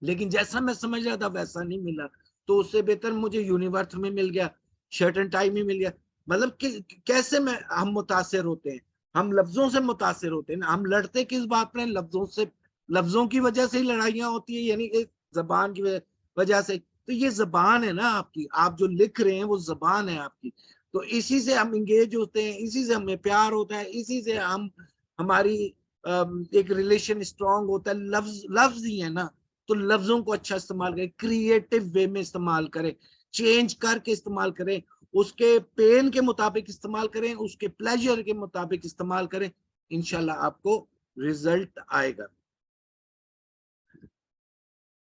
लेकिन जैसा मैं समझ रहा था वैसा नहीं मिला, तो उससे बेहतर मुझे यूनिवर्थ में मिल गया, शर्ट एंड टाई में मिल गया। मतलब कि कैसे मैं हम मुतासिर होते हैं, हम लफ्जों से मुतासिर होते हैं। हम लड़ते किस बात पर, लफ्जों से, लफ्जों की वजह से ही लड़ाइयां होती है, यानी एक जबान की वजह से। तो ये जबान है ना आपकी, आप जो लिख रहे हैं वो जबान है आपकी। तो इसी से हम इंगेज होते हैं, इसी से हमें प्यार होता है, इसी से हम हमारी एक रिलेशन स्ट्रांग होता है। लफ्ज लफ्ज ही है ना, तो लफ्जों को अच्छा इस्तेमाल करें, क्रिएटिव वे में इस्तेमाल करें, चेंज करके इस्तेमाल करें, उसके पेन के मुताबिक इस्तेमाल करें, उसके प्लेजर के मुताबिक इस्तेमाल करें, इंशाल्लाह आपको रिजल्ट आएगा।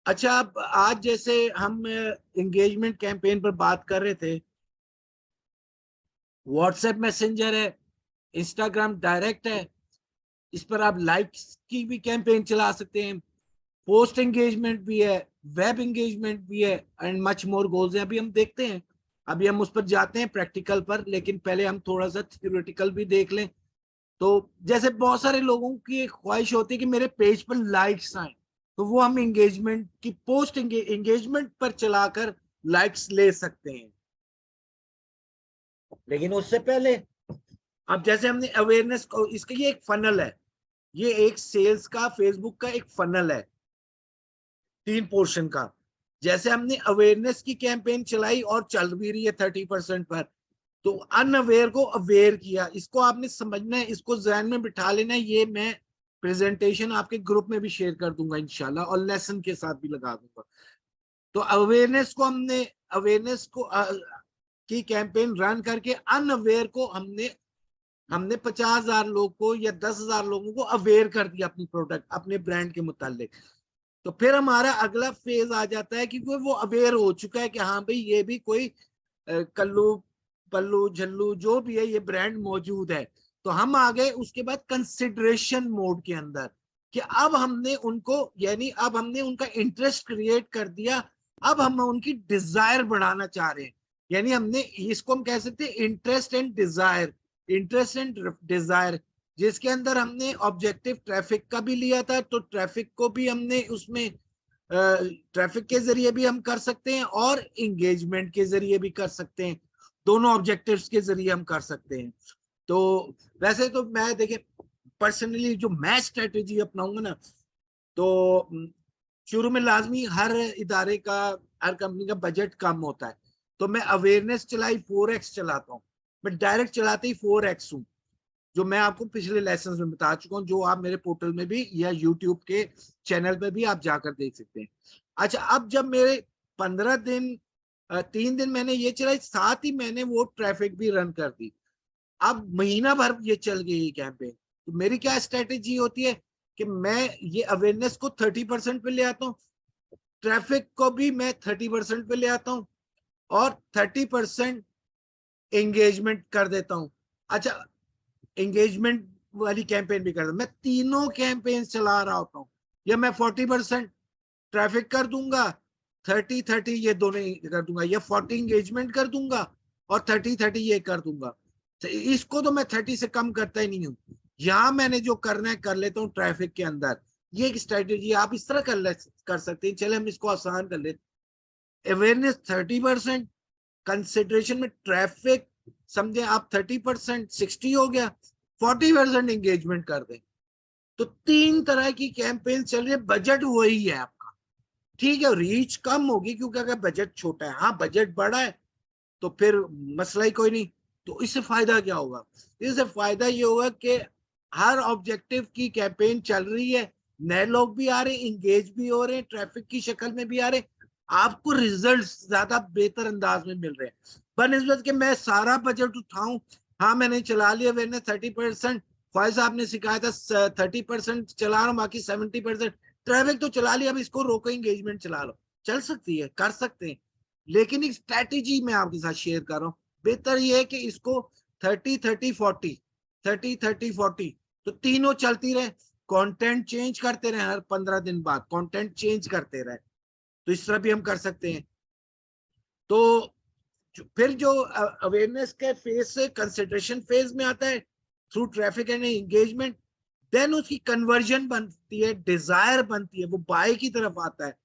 अच्छा, अब आज जैसे हम एंगेजमेंट कैंपेन पर बात कर रहे थे, व्हाट्सएप मैसेंजर है, इंस्टाग्राम डायरेक्ट है, इस पर आप लाइक्स की भी कैंपेन चला सकते हैं, पोस्ट एंगेजमेंट भी है, वेब एंगेजमेंट भी है, एंड मच मोर गोल्स हैं। अभी हम देखते हैं, अभी हम उस पर जाते हैं प्रैक्टिकल पर, लेकिन पहले हम थोड़ा सा थ्योरेटिकल भी देख लें। तो जैसे बहुत सारे लोगों की एक ख्वाहिश होती है कि मेरे पेज पर लाइक्स आए, तो वो हम एंगेजमेंट की पोस्ट एंगेजमेंट पर चलाकर लाइक्स ले सकते हैं। लेकिन उससे पहले, अब जैसे हमने अवेयरनेस को, इसका ये एक फनल है, ये एक सेल्स का, फेसबुक का एक फनल है 3 पोर्शन का। जैसे हमने अवेयरनेस की कैंपेन चलाई और चल भी रही है 30% पर, तो अनअवेयर को अवेयर किया, इसको आपने समझना है, इसको जहन में बिठा लेना है। ये मैं प्रेजेंटेशन आपके ग्रुप में भी शेयर कर दूंगा इंशाल्लाह, और लेसन के साथ भी लगा दूंगा। तो अवेयरनेस को हमने, अवेयरनेस को की कैंपेन रन करके अनअवेयर को हमने हमने 50,000 लोग को या 10,000 लोगों को अवेयर कर दिया अपनी प्रोडक्ट, अपने ब्रांड के मुतालिक। तो फिर हमारा अगला फेज आ जाता है कि वो अवेयर हो चुका है कि हाँ भाई ये भी कोई कल्लू पल्लू झल्लू जो भी है, ये ब्रांड मौजूद है। तो हम आ गए उसके बाद कंसिडरेशन मोड के अंदर, कि अब हमने उनको, यानी अब हमने उनका इंटरेस्ट क्रिएट कर दिया, अब हम उनकी डिजायर बढ़ाना चाह रहे हैं। यानी हमने, इसको हम कह सकते हैं interest and desire, interest and desire, जिसके अंदर हमने ऑब्जेक्टिव ट्रैफिक का भी लिया था। तो ट्रैफिक को भी हमने उसमें, ट्रैफिक के जरिए भी हम कर सकते हैं और इंगेजमेंट के जरिए भी कर सकते हैं, दोनों ऑब्जेक्टिव्स के जरिए हम कर सकते हैं। तो वैसे तो मैं देखिए पर्सनली जो मैं स्ट्रेटेजी अपनाऊंगा ना, तो शुरू में लाजमी हर इदारे का, हर कंपनी का बजट कम होता है, तो मैं अवेयरनेस चलाई 4x चलाता हूँ। मैं डायरेक्ट चलाते ही 4x हूँ, जो मैं आपको पिछले लेसन में बता चुका हूँ, जो आप मेरे पोर्टल में भी या यूट्यूब के चैनल पे भी आप जाकर देख सकते हैं। अच्छा, अब जब मेरे 15 दिन, 3 दिन मैंने ये चलाई, साथ ही मैंने वो ट्रैफिक भी रन कर दी। अब महीना भर ये चल गई कैंपेन, तो मेरी क्या स्ट्रेटेजी होती है कि मैं ये अवेयरनेस को 30% पे ले आता हूँ, ट्रैफिक को भी मैं 30% पे ले आता हूँ, और 30% एंगेजमेंट कर देता हूँ। अच्छा, एंगेजमेंट वाली कैंपेन भी कर दूं, मैं तीनों कैंपेन चला रहा होता हूँ। या मैं 40% ट्रैफिक कर दूंगा, 30-30 ये दोनों कर दूंगा, या 40 एंगेजमेंट कर दूंगा और 30-30 ये कर दूंगा। तो इसको तो मैं 30 से कम करता ही नहीं हूँ। यहां मैंने जो करना है कर लेता हूँ ट्रैफिक के अंदर। ये एक स्ट्रेटेजी आप इस तरह कर सकते हैं। चले हम इसको आसान कर लेते, अवेयरनेस 30%, कंसिडरेशन में ट्रैफिक समझे आप 30%, 60 हो गया, 40% एंगेजमेंट कर दें। तो 3 तरह की कैंपेन चल रही है, बजट वही है आपका, ठीक है। रीच कम होगी क्योंकि अगर बजट छोटा है, हाँ बजट बड़ा है तो फिर मसला ही कोई नहीं। तो इससे फायदा क्या होगा? इससे फायदा ये होगा कि हर ऑब्जेक्टिव की कैंपेन चल रही है, नए लोग भी आ रहे हैं, इंगेज भी हो रहे हैं, ट्रैफिक की शक्ल में भी आ रहे हैं, आपको रिजल्ट ज्यादा बेहतर अंदाज में मिल रहे हैं। बनस्बत के मैं सारा बजट उठाऊं, हाँ मैंने चला लिया मैंने 30%, ख्वाहिश साहब ने सिखाया था 30% चला रहा हूँ, बाकी 70% ट्रैफिक तो चला लिया, अब इसको रोको, एंगेजमेंट चला लो। चल सकती है, कर सकते हैं, लेकिन एक स्ट्रैटेजी मैं आपके साथ शेयर कर रहा हूँ। बेहतर ये है कि इसको 30-30-40, 30-30-40, तो तीनों चलती रहे, कंटेंट चेंज करते रहे, हर 15 दिन बाद कंटेंट चेंज करते रहे। तो इस तरह भी हम कर सकते हैं। तो फिर जो अवेयरनेस के फेज से कंसिडरेशन फेज में आता है through traffic and engagement, then उसकी कन्वर्जन बनती है, डिजायर बनती है, वो बाय की तरफ आता है।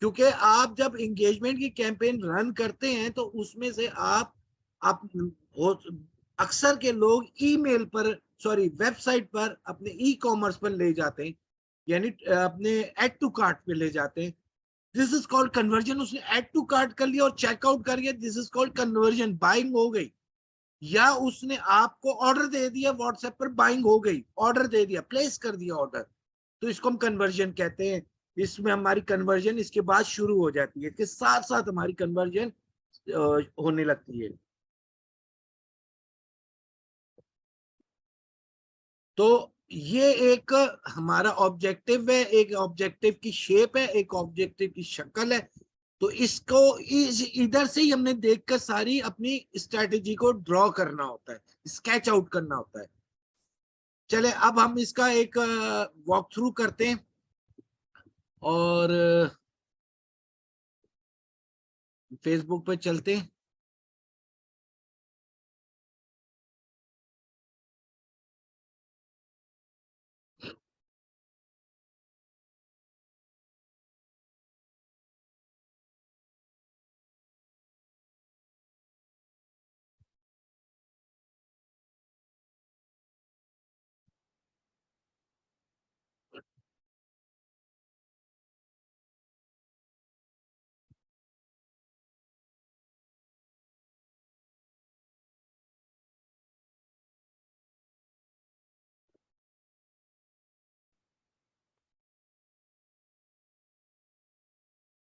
क्योंकि आप जब एंगेजमेंट की कैंपेन रन करते हैं तो उसमें से आप अक्सर के लोग ईमेल पर, सॉरी वेबसाइट पर, अपने ई कॉमर्स पर ले जाते हैं, यानी अपने एड टू कार्ट पे ले जाते हैं। This is called conversion. उसने एड टू कार्ट कर लिया और चेकआउट कर लिया, this is called conversion, buying हो गई। या उसने आपको ऑर्डर दे दिया, व्हाट्सएप पर बाइंग हो गई, ऑर्डर दे दिया, प्लेस कर दिया ऑर्डर, तो इसको हम कन्वर्जन कहते हैं। इसमें हमारी कन्वर्जन इसके बाद शुरू हो जाती है, इसके साथ साथ हमारी कन्वर्जन होने लगती है। तो ये एक हमारा ऑब्जेक्टिव है, एक ऑब्जेक्टिव की शेप है, एक ऑब्जेक्टिव की शक्ल है। तो इसको इधर से ही हमने देखकर सारी अपनी स्ट्रेटेजी को ड्रॉ करना होता है, स्केच आउट करना होता है। चले अब हम इसका एक वॉक थ्रू करते हैं, और फेसबुक पे चलते हैं।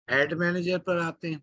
एड मैनेजर पर आते हैं।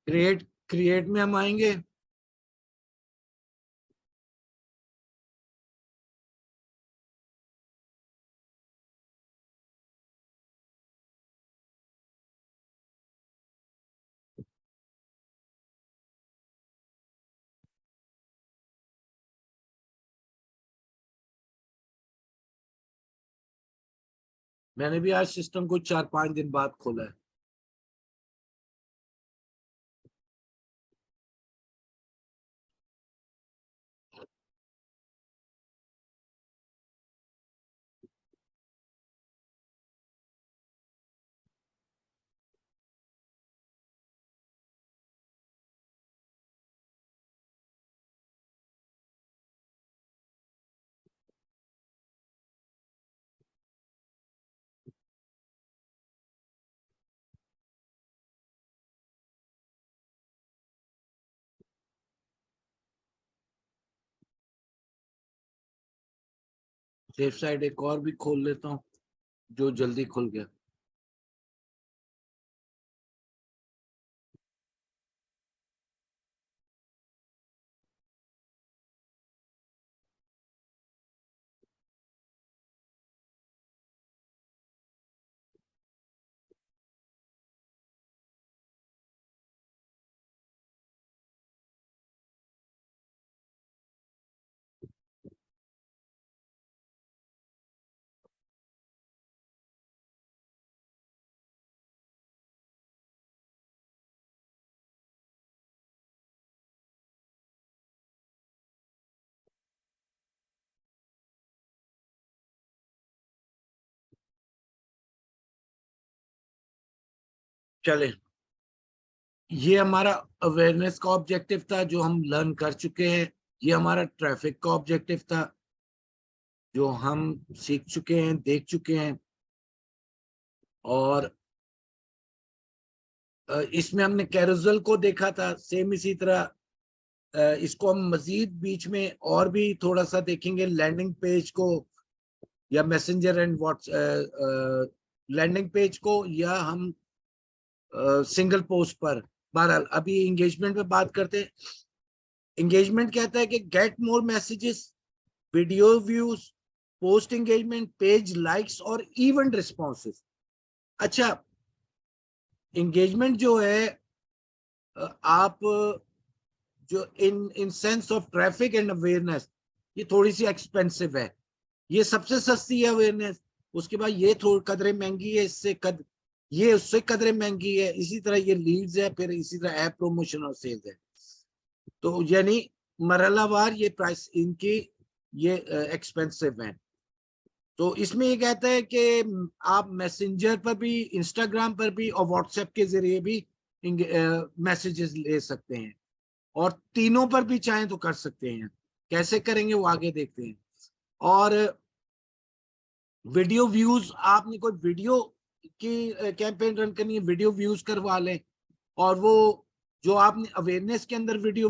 क्रिएट क्रिएट में हम आएंगे। मैंने भी आज सिस्टम को 4-5 दिन बाद खोला है। सेफ साइड एक और भी खोल लेता हूँ जो जल्दी खुल गया। चले, ये हमारा अवेयरनेस का ऑब्जेक्टिव था जो हम लर्न कर चुके हैं। ये हमारा ट्रैफिक का ऑब्जेक्टिव था जो हम सीख चुके हैं, देख चुके हैं। और इसमें हमने कैरोसेल को देखा था, सेम इसी तरह इसको हम मजीद बीच में और भी थोड़ा सा देखेंगे, लैंडिंग पेज को या messenger and whats landing page को, या हम सिंगल पोस्ट पर। बहरहाल अभी एंगेजमेंट पे बात करते हैं। एंगेजमेंट कहता है कि get more messages, video views, post engagement, page likes और इवेंट रिस्पॉन्सेस। अच्छा, एंगेजमेंट जो है आप जो in sense of traffic and awareness, ये थोड़ी सी एक्सपेंसिव है। ये सबसे सस्ती है अवेयरनेस, उसके बाद ये थोड़ी कदरे महंगी है, ये उससे कदरे महंगी है। इसी तरह ये लीड्स है, फिर इसी तरह ऐप प्रमोशन और सेल्स है। तो यानी मरहलावार ये प्राइस इनकी ये एक्सपेंसिव है। तो इसमें ये कहता है कि आप मैसेंजर पर भी, इंस्टाग्राम पर भी और व्हाट्सएप के जरिए भी मैसेजेस ले सकते हैं, और तीनों पर भी चाहें तो कर सकते हैं। कैसे करेंगे वो आगे देखते हैं। और वीडियो व्यूज, आपने कोई वीडियो की कैंपेन रन करनी है, वीडियो व्यूज करवा लें, और वो जो आपने अवेयरनेस के अंदर वीडियो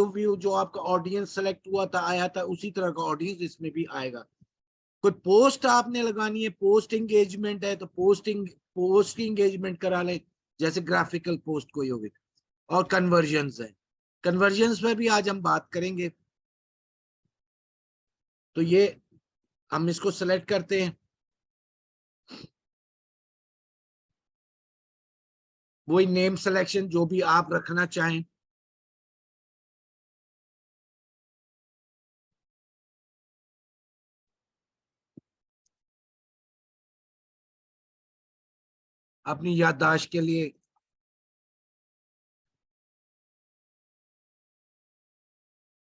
व्यू जो आपका ऑडियंस सेलेक्ट हुआ था, आया था, उसी तरह का ऑडियंस इसमें भी आएगा। कोई पोस्ट आपने लगानी है, पोस्ट एंगेजमेंट है तो पोस्ट की एंगेजमेंट करा लें, जैसे ग्राफिकल पोस्ट कोई होगी। और कन्वर्जन्स है, कन्वर्जन्स पे भी आज हम बात करेंगे। तो ये हम इसको सेलेक्ट करते हैं, वही नेम सिलेक्शन जो भी आप रखना चाहें। अपनी याददाश्त के लिए।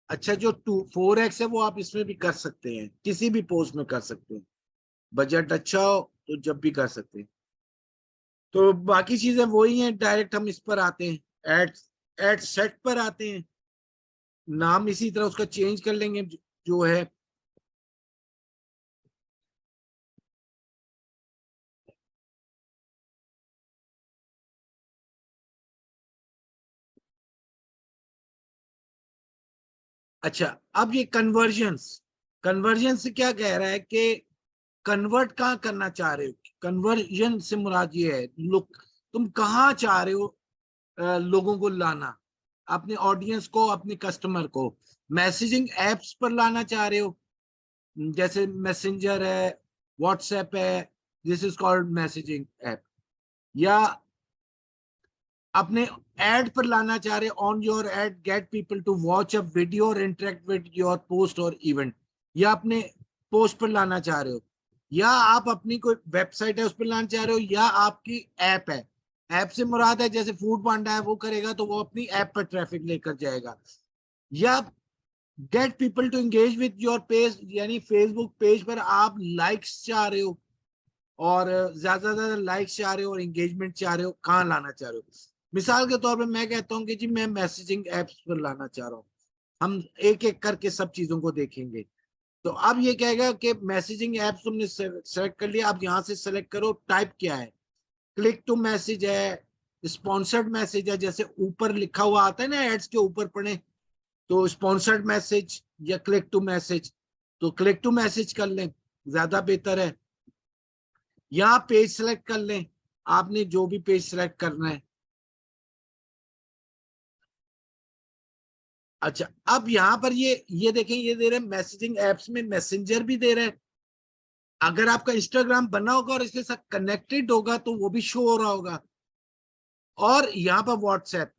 अच्छा, जो 4x है वो आप इसमें भी कर सकते हैं, किसी भी पोस्ट में कर सकते हैं, बजट अच्छा हो तो जब भी कर सकते हैं। तो बाकी चीजें वही हैं, डायरेक्ट हम इस पर आते हैं, एड एड सेट पर आते हैं। नाम इसी तरह उसका चेंज कर लेंगे जो है। अच्छा, अब ये कन्वर्जन्स, कन्वर्जन से क्या कह रहा है कि कन्वर्ट कहाँ करना चाह रहे हो। कन्वर्जन से मुराद ये है, लोग तुम कहाँ चाह रहे हो लोगों को लाना, अपने ऑडियंस को, अपने कस्टमर को। मैसेजिंग एप्स पर लाना चाह रहे हो, जैसे मैसेंजर है, व्हाट्सएप है, this is called messaging app. या अपने एड पर लाना चाह रहे, on your ad get people to watch a video और इंटरेक्ट विद योर पोस्ट और इवेंट। या अपने पोस्ट पर लाना चाह रहे हो, या आप अपनी कोई वेबसाइट है उस पर लाना चाह रहे हो, या आपकी ऐप है। ऐप से मुराद है जैसे फूड पांडा है, वो करेगा तो वो अपनी ऐप पर ट्रैफिक लेकर जाएगा। या get people to engage with your page, यानी फेसबुक पेज पर आप लाइक्स चाह रहे हो, और ज्यादा से ज्यादा लाइक्स चाह रहे हो और एंगेजमेंट चाह रहे हो, कहाँ लाना चाह रहे हो। मिसाल के तौर पे मैं कहता हूँ कि जी मैं मैसेजिंग एप्स पर लाना चाह रहा हूँ। हम एक एक करके सब चीजों को देखेंगे। तो अब ये कहेगा कि मैसेजिंग एप्स तुमने सेलेक्ट कर लिया, अब यहाँ से सेलेक्ट करो टाइप क्या है। क्लिक टू मैसेज है, स्पॉन्सर्ड मैसेज है, जैसे ऊपर लिखा हुआ आता है ना एड्स के ऊपर पढ़े, तो स्पॉन्सर्ड मैसेज या क्लिक टू मैसेज। तो क्लिक टू मैसेज कर लें, ज्यादा बेहतर है। यहाँ पेज सेलेक्ट कर लें, आपने जो भी पेज सेलेक्ट करना है। अच्छा, अब यहाँ पर ये देखें, ये दे रहे हैं मैसेजिंग एप्स में मैसेंजर भी दे रहे हैं। अगर आपका इंस्टाग्राम बना होगा और इसके साथ कनेक्टेड होगा तो वो भी शो हो रहा होगा। और यहाँ पर व्हाट्सएप,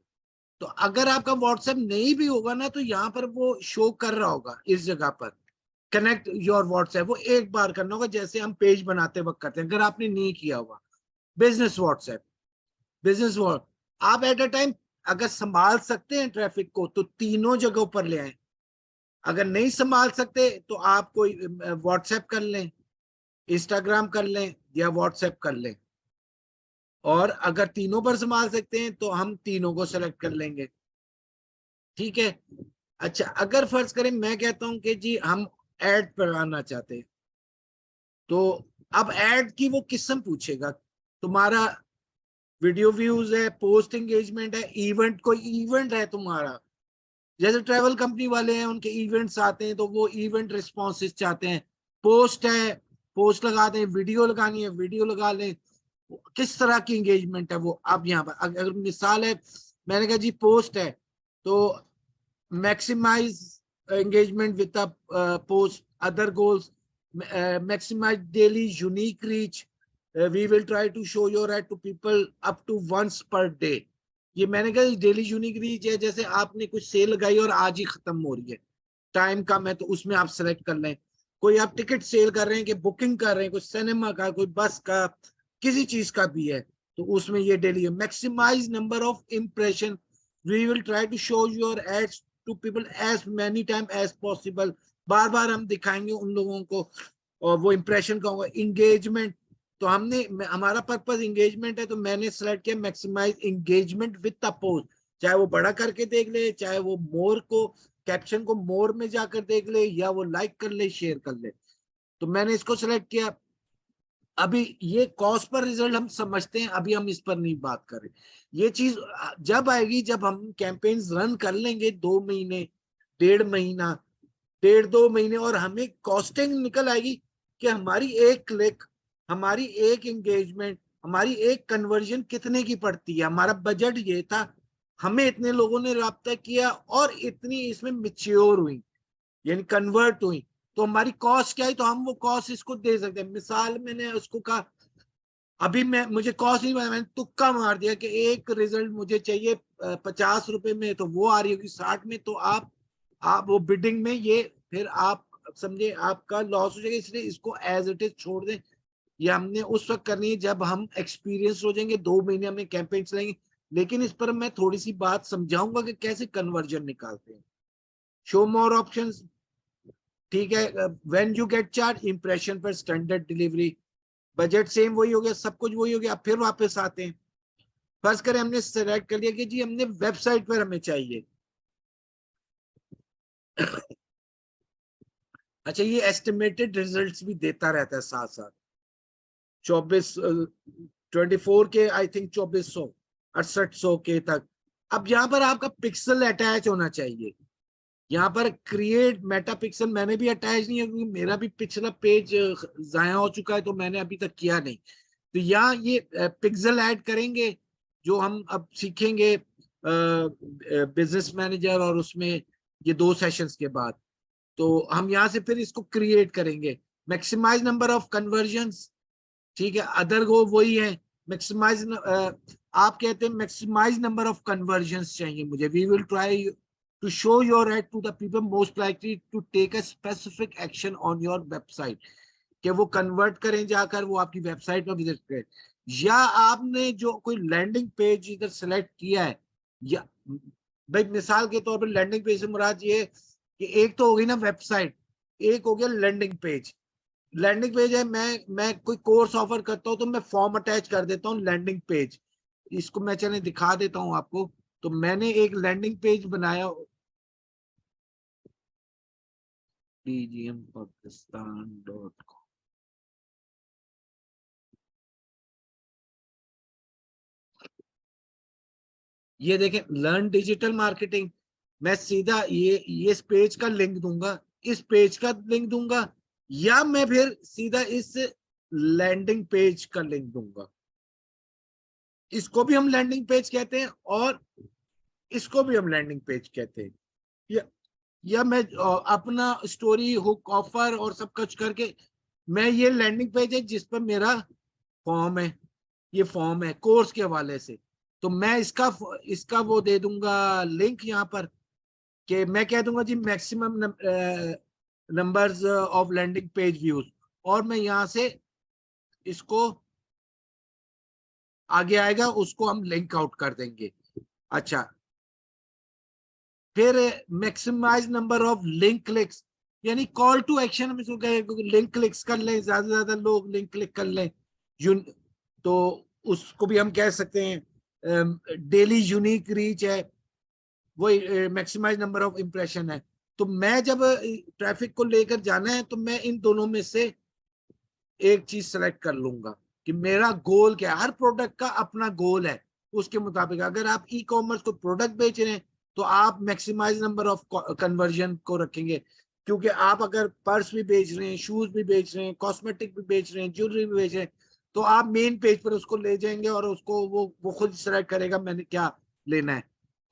तो अगर आपका व्हाट्सएप नहीं भी होगा ना तो यहाँ पर वो शो कर रहा होगा इस जगह पर, कनेक्ट योर व्हाट्सएप। वो एक बार करना होगा, जैसे हम पेज बनाते वक्त करते हैं, अगर आपने नहीं किया होगा। बिजनेस व्हाट्सएप, बिजनेस वर्ड, आप एट अ टाइम अगर संभाल सकते हैं ट्रैफिक को तो तीनों जगहों पर ले आए। अगर नहीं संभाल सकते तो आप कोई व्हाट्सएप कर लें, इंस्टाग्राम कर लें, या व्हाट्सएप कर लें। और अगर तीनों पर संभाल सकते हैं तो हम तीनों को सेलेक्ट कर लेंगे। ठीक है। अच्छा, अगर फर्ज करें मैं कहता हूं कि जी हम ऐड पर आना चाहते हैं, तो अब ऐड की वो किस्म पूछेगा, तुम्हारा वीडियो व्यूज है, पोस्ट एंगेजमेंट है, इवेंट, कोई इवेंट है तुम्हारा। जैसे ट्रैवल कंपनी वाले हैं, उनके इवेंट्स आते हैं तो वो इवेंट रिस्पॉन्सेज चाहते हैं। पोस्ट है, पोस्ट लगा दें, वीडियो लगानी है वीडियो लगा लें, किस तरह की एंगेजमेंट है वो। अब यहाँ पर अगर मिसाल है, मैंने कहा जी पोस्ट है, तो maximize engagement with post, other goals, maximize daily unique reach, we will try to show your ad to people up to once per day। ये मैंने कहा डेली यूनिक रीच है, जैसे आपने कुछ सेल लगाई और आज ही खत्म हो रही है, टाइम कम है, तो उसमें आप सेलेक्ट कर लें। कोई आप टिकट सेल कर रहे हैं कि बुकिंग कर रहे हैं, कुछ सिनेमा का, कोई बस का, किसी चीज का भी है, तो उसमें ये डेली है। Maximize number of impression, we will try to show your ads to people as many time as possible, बार बार हम दिखाएंगे उन लोगों को, और वो इंप्रेशन का होगा। इंगेजमेंट, तो हमने, हमारा पर्पस इंगेजमेंट है, तो मैंने सेलेक्ट किया maximize engagement with the post. चाहे वो बड़ा करके देख ले, चाहे वो मोर को, कैप्शन को मोर में जाकर देख ले, या वो लाइक कर ले, शेयर कर ले, तो मैंने इसको सेलेक्ट किया। अभी ये कॉस्ट पर रिजल्ट हम समझते हैं, अभी हम इस पर नहीं बात कर रहे। ये चीज जब आएगी, जब हम कैंपेन्स रन कर लेंगे 2 महीने, 1.5 महीना, 1.5 2 महीने, और हमें कॉस्टिंग निकल आएगी कि हमारी एक क्लिक, हमारी एक एंगेजमेंट, हमारी एक कन्वर्जन कितने की पड़ती है। हमारा बजट ये था, हमें इतने लोगों ने रब्ता किया और इतनी इसमें मैच्योर हुई, यानी कन्वर्ट हुई, तो हमारी कॉस्ट क्या है, तो हम वो कॉस्ट इसको दे सकते हैं। मिसाल मैंने उसको कहा, अभी मैं, मुझे कॉस्ट नहीं पता, मैंने तुक्का मार दिया कि एक रिजल्ट मुझे चाहिए 50 रुपए में, तो वो आ रही होगी 60 में, तो आप वो बिडिंग में ये, फिर आप समझे आपका लॉस हो जाएगा, इसलिए इसको एज इट इज छोड़ दें। ये हमने उस वक्त करनी है जब हम एक्सपीरियंस हो जाएंगे, 2 महीने हमने कैंपेन चलाएंगे। लेकिन इस पर मैं थोड़ी सी बात समझाऊंगा कि कैसे कन्वर्जन निकालते हैं। शो मोर ऑप्शंस, ठीक है। When you get charge, impression पर स्टैंडर्ड डिलीवरी, बजट सेम वही हो गया, सब कुछ वही हो गया। अब फिर वापस आते हैं, फर्स्ट करें हमने सेलेक्ट कर लिया कि जी हमने वेबसाइट पर हमें चाहिए। अच्छा, ये एस्टिमेटेड रिजल्ट्स भी देता रहता है साथ साथ। 24 के आई थिंक 2400 6800 के तक। अब यहाँ पर आपका पिक्सल अटैच होना चाहिए। यहाँ पर क्रिएट मेटा पिक्सल मैंने भी अटैच नहीं है, क्योंकि मेरा भी पिछला पेज जाया हो चुका है, तो मैंने अभी तक किया नहीं। तो यहाँ ये पिक्सल ऐड करेंगे, जो हम अब सीखेंगे बिजनेस मैनेजर, और उसमें ये 2 सेशंस के बाद। तो हम यहाँ से फिर इसको क्रिएट करेंगे। मैक्सिमाइज नंबर ऑफ कन्वर्जन्स, ठीक है। अदर गो वही है, मैक्सिमाइज। आप कहते हैं मैक्सिमाइज नंबर ऑफ कन्वर्जन्स चाहिए मुझे। We will try to show your ad to the people most likely to take a specific action on your website, कि वो कन्वर्ट करें जाकर, वो आपकी वेबसाइट पर विजिट करें। या आपने जो कोई लैंडिंग पेज इधर सेलेक्ट किया है, या भाई मिसाल के तौर पर लैंडिंग पेज से मुराद ये कि एक तो हो गई ना वेबसाइट, एक हो गया लैंडिंग पेज। लैंडिंग पेज है, मैं कोई कोर्स ऑफर करता हूँ तो मैं फॉर्म अटैच कर देता हूँ लैंडिंग पेज। इसको मैं चले दिखा देता हूँ आपको। तो मैंने एक लैंडिंग पेज बनाया, dgmpakistan.com। ये देखें, लर्न डिजिटल मार्केटिंग। मैं सीधा ये इस पेज का लिंक दूंगा, इस पेज का लिंक दूंगा, या मैं फिर सीधा इस लैंडिंग पेज का लिंक दूंगा। इसको भी हम लैंडिंग पेज कहते हैं, और इसको भी हम लैंडिंग पेज कहते हैं। या, या मैं अपना स्टोरी हुक ऑफर और सब कुछ करके, मैं ये लैंडिंग पेज है जिस पर मेरा फॉर्म है, ये फॉर्म है कोर्स के हवाले से। तो मैं इसका इसका वो दे दूंगा लिंक यहाँ पर, कि मैं कह दूंगा जी maximum numbers of landing page views, और मैं यहाँ से इसको आगे आएगा उसको हम लिंक आउट कर देंगे। अच्छा, फिर maximize number of link clicks, यानी कॉल टू एक्शन हम इसको कहें, लिंक क्लिक्स कर लें, ज्यादा से ज्यादा लोग लिंक क्लिक कर लें। तो उसको भी हम कह सकते हैं डेली यूनिक रीच है, वही मैक्सिमाइज नंबर ऑफ इंप्रेशन है। तो मैं जब ट्रैफिक को लेकर जाना है, तो मैं इन दोनों में से एक चीज सेलेक्ट कर लूंगा कि मेरा गोल क्या है। हर प्रोडक्ट का अपना गोल है, उसके मुताबिक। अगर आप ई कॉमर्स को प्रोडक्ट बेच रहे हैं, तो आप मैक्सिमाइज नंबर ऑफ कन्वर्जन को रखेंगे। क्योंकि आप अगर पर्स भी बेच रहे हैं, शूज भी बेच रहे हैं, कॉस्मेटिक भी बेच रहे हैं, ज्वेलरी भी बेच रहे हैं, तो आप मेन पेज पर उसको ले जाएंगे, और उसको वो खुद सेलेक्ट करेगा मैंने क्या लेना है।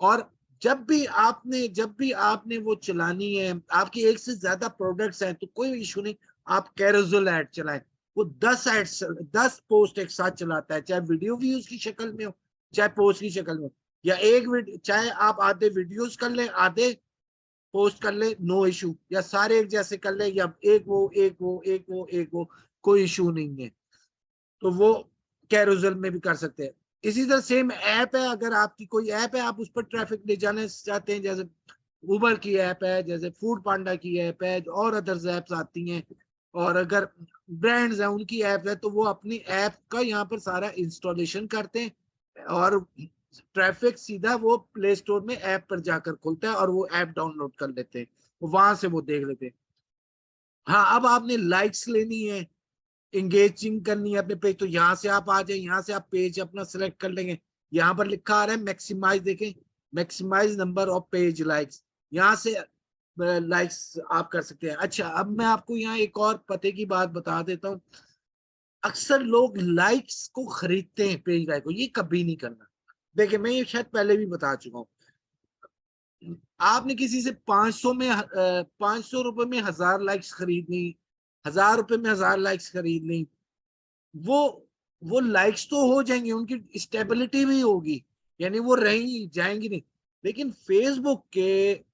और जब भी आपने वो चलानी है, आपकी एक से ज्यादा प्रोडक्ट्स हैं, तो कोई इशू नहीं, आप कैरोसेल ऐड चलाएं। वो 10 पोस्ट एक साथ चलाता है, चाहे वीडियो व्यूज की शक्ल में हो, चाहे पोस्ट की शक्ल में हो, या चाहे आप आधे वीडियोस कर लें, आधे पोस्ट कर ले, नो इशू। या सारे एक जैसे कर ले, या एक वो एक वो एक वो एक वो, कोई इशू नहीं है। तो वो कैरोसेल में भी कर सकते हैं। इसी तरह सेम ऐप है, अगर आपकी कोई ऐप है, आप उस पर ट्रैफिक ले जाने चाहते हैं, जैसे उबर की ऐप है, जैसे फूड पांडा की ऐप है, और अदर्स ऐप्स आती हैं, और अगर ब्रांड्स हैं उनकी ऐप है, तो वो अपनी ऐप का यहाँ पर सारा इंस्टॉलेशन करते हैं, और ट्रैफिक सीधा वो प्ले स्टोर में ऐप पर जाकर खुलता है, और वो ऐप डाउनलोड कर लेते हैं, वहां से वो देख लेते हैं। हाँ, अब आपने लाइक्स लेनी है, इंगेजिंग करनी है अपने पेज, तो यहाँ से आप आ जाए, यहाँ से आप पेज अपना सिलेक्ट कर लेंगे। यहाँ पर लिखा आ रहा है मैक्सिमाइज, देखें, maximize number of page likes, यहाँ से लाइक्स आप कर सकते हैं। अच्छा, अब मैं आपको यहाँ एक और पते की बात बता देता हूँ। अक्सर लोग लाइक्स को खरीदते हैं, पेज लाइक को, ये कभी नहीं करना। देखिए, मैं ये शायद पहले भी बता चुका हूँ। आपने किसी से 500 रुपए में 1000 लाइक्स खरीद ली, 1000 रुपए में 1000 लाइक्स खरीद ली, वो वो लाइक्स तो हो जाएंगे, उनकी स्टेबिलिटी भी होगी, यानी वो रहेंगी जाएंगी नहीं। लेकिन फेसबुक के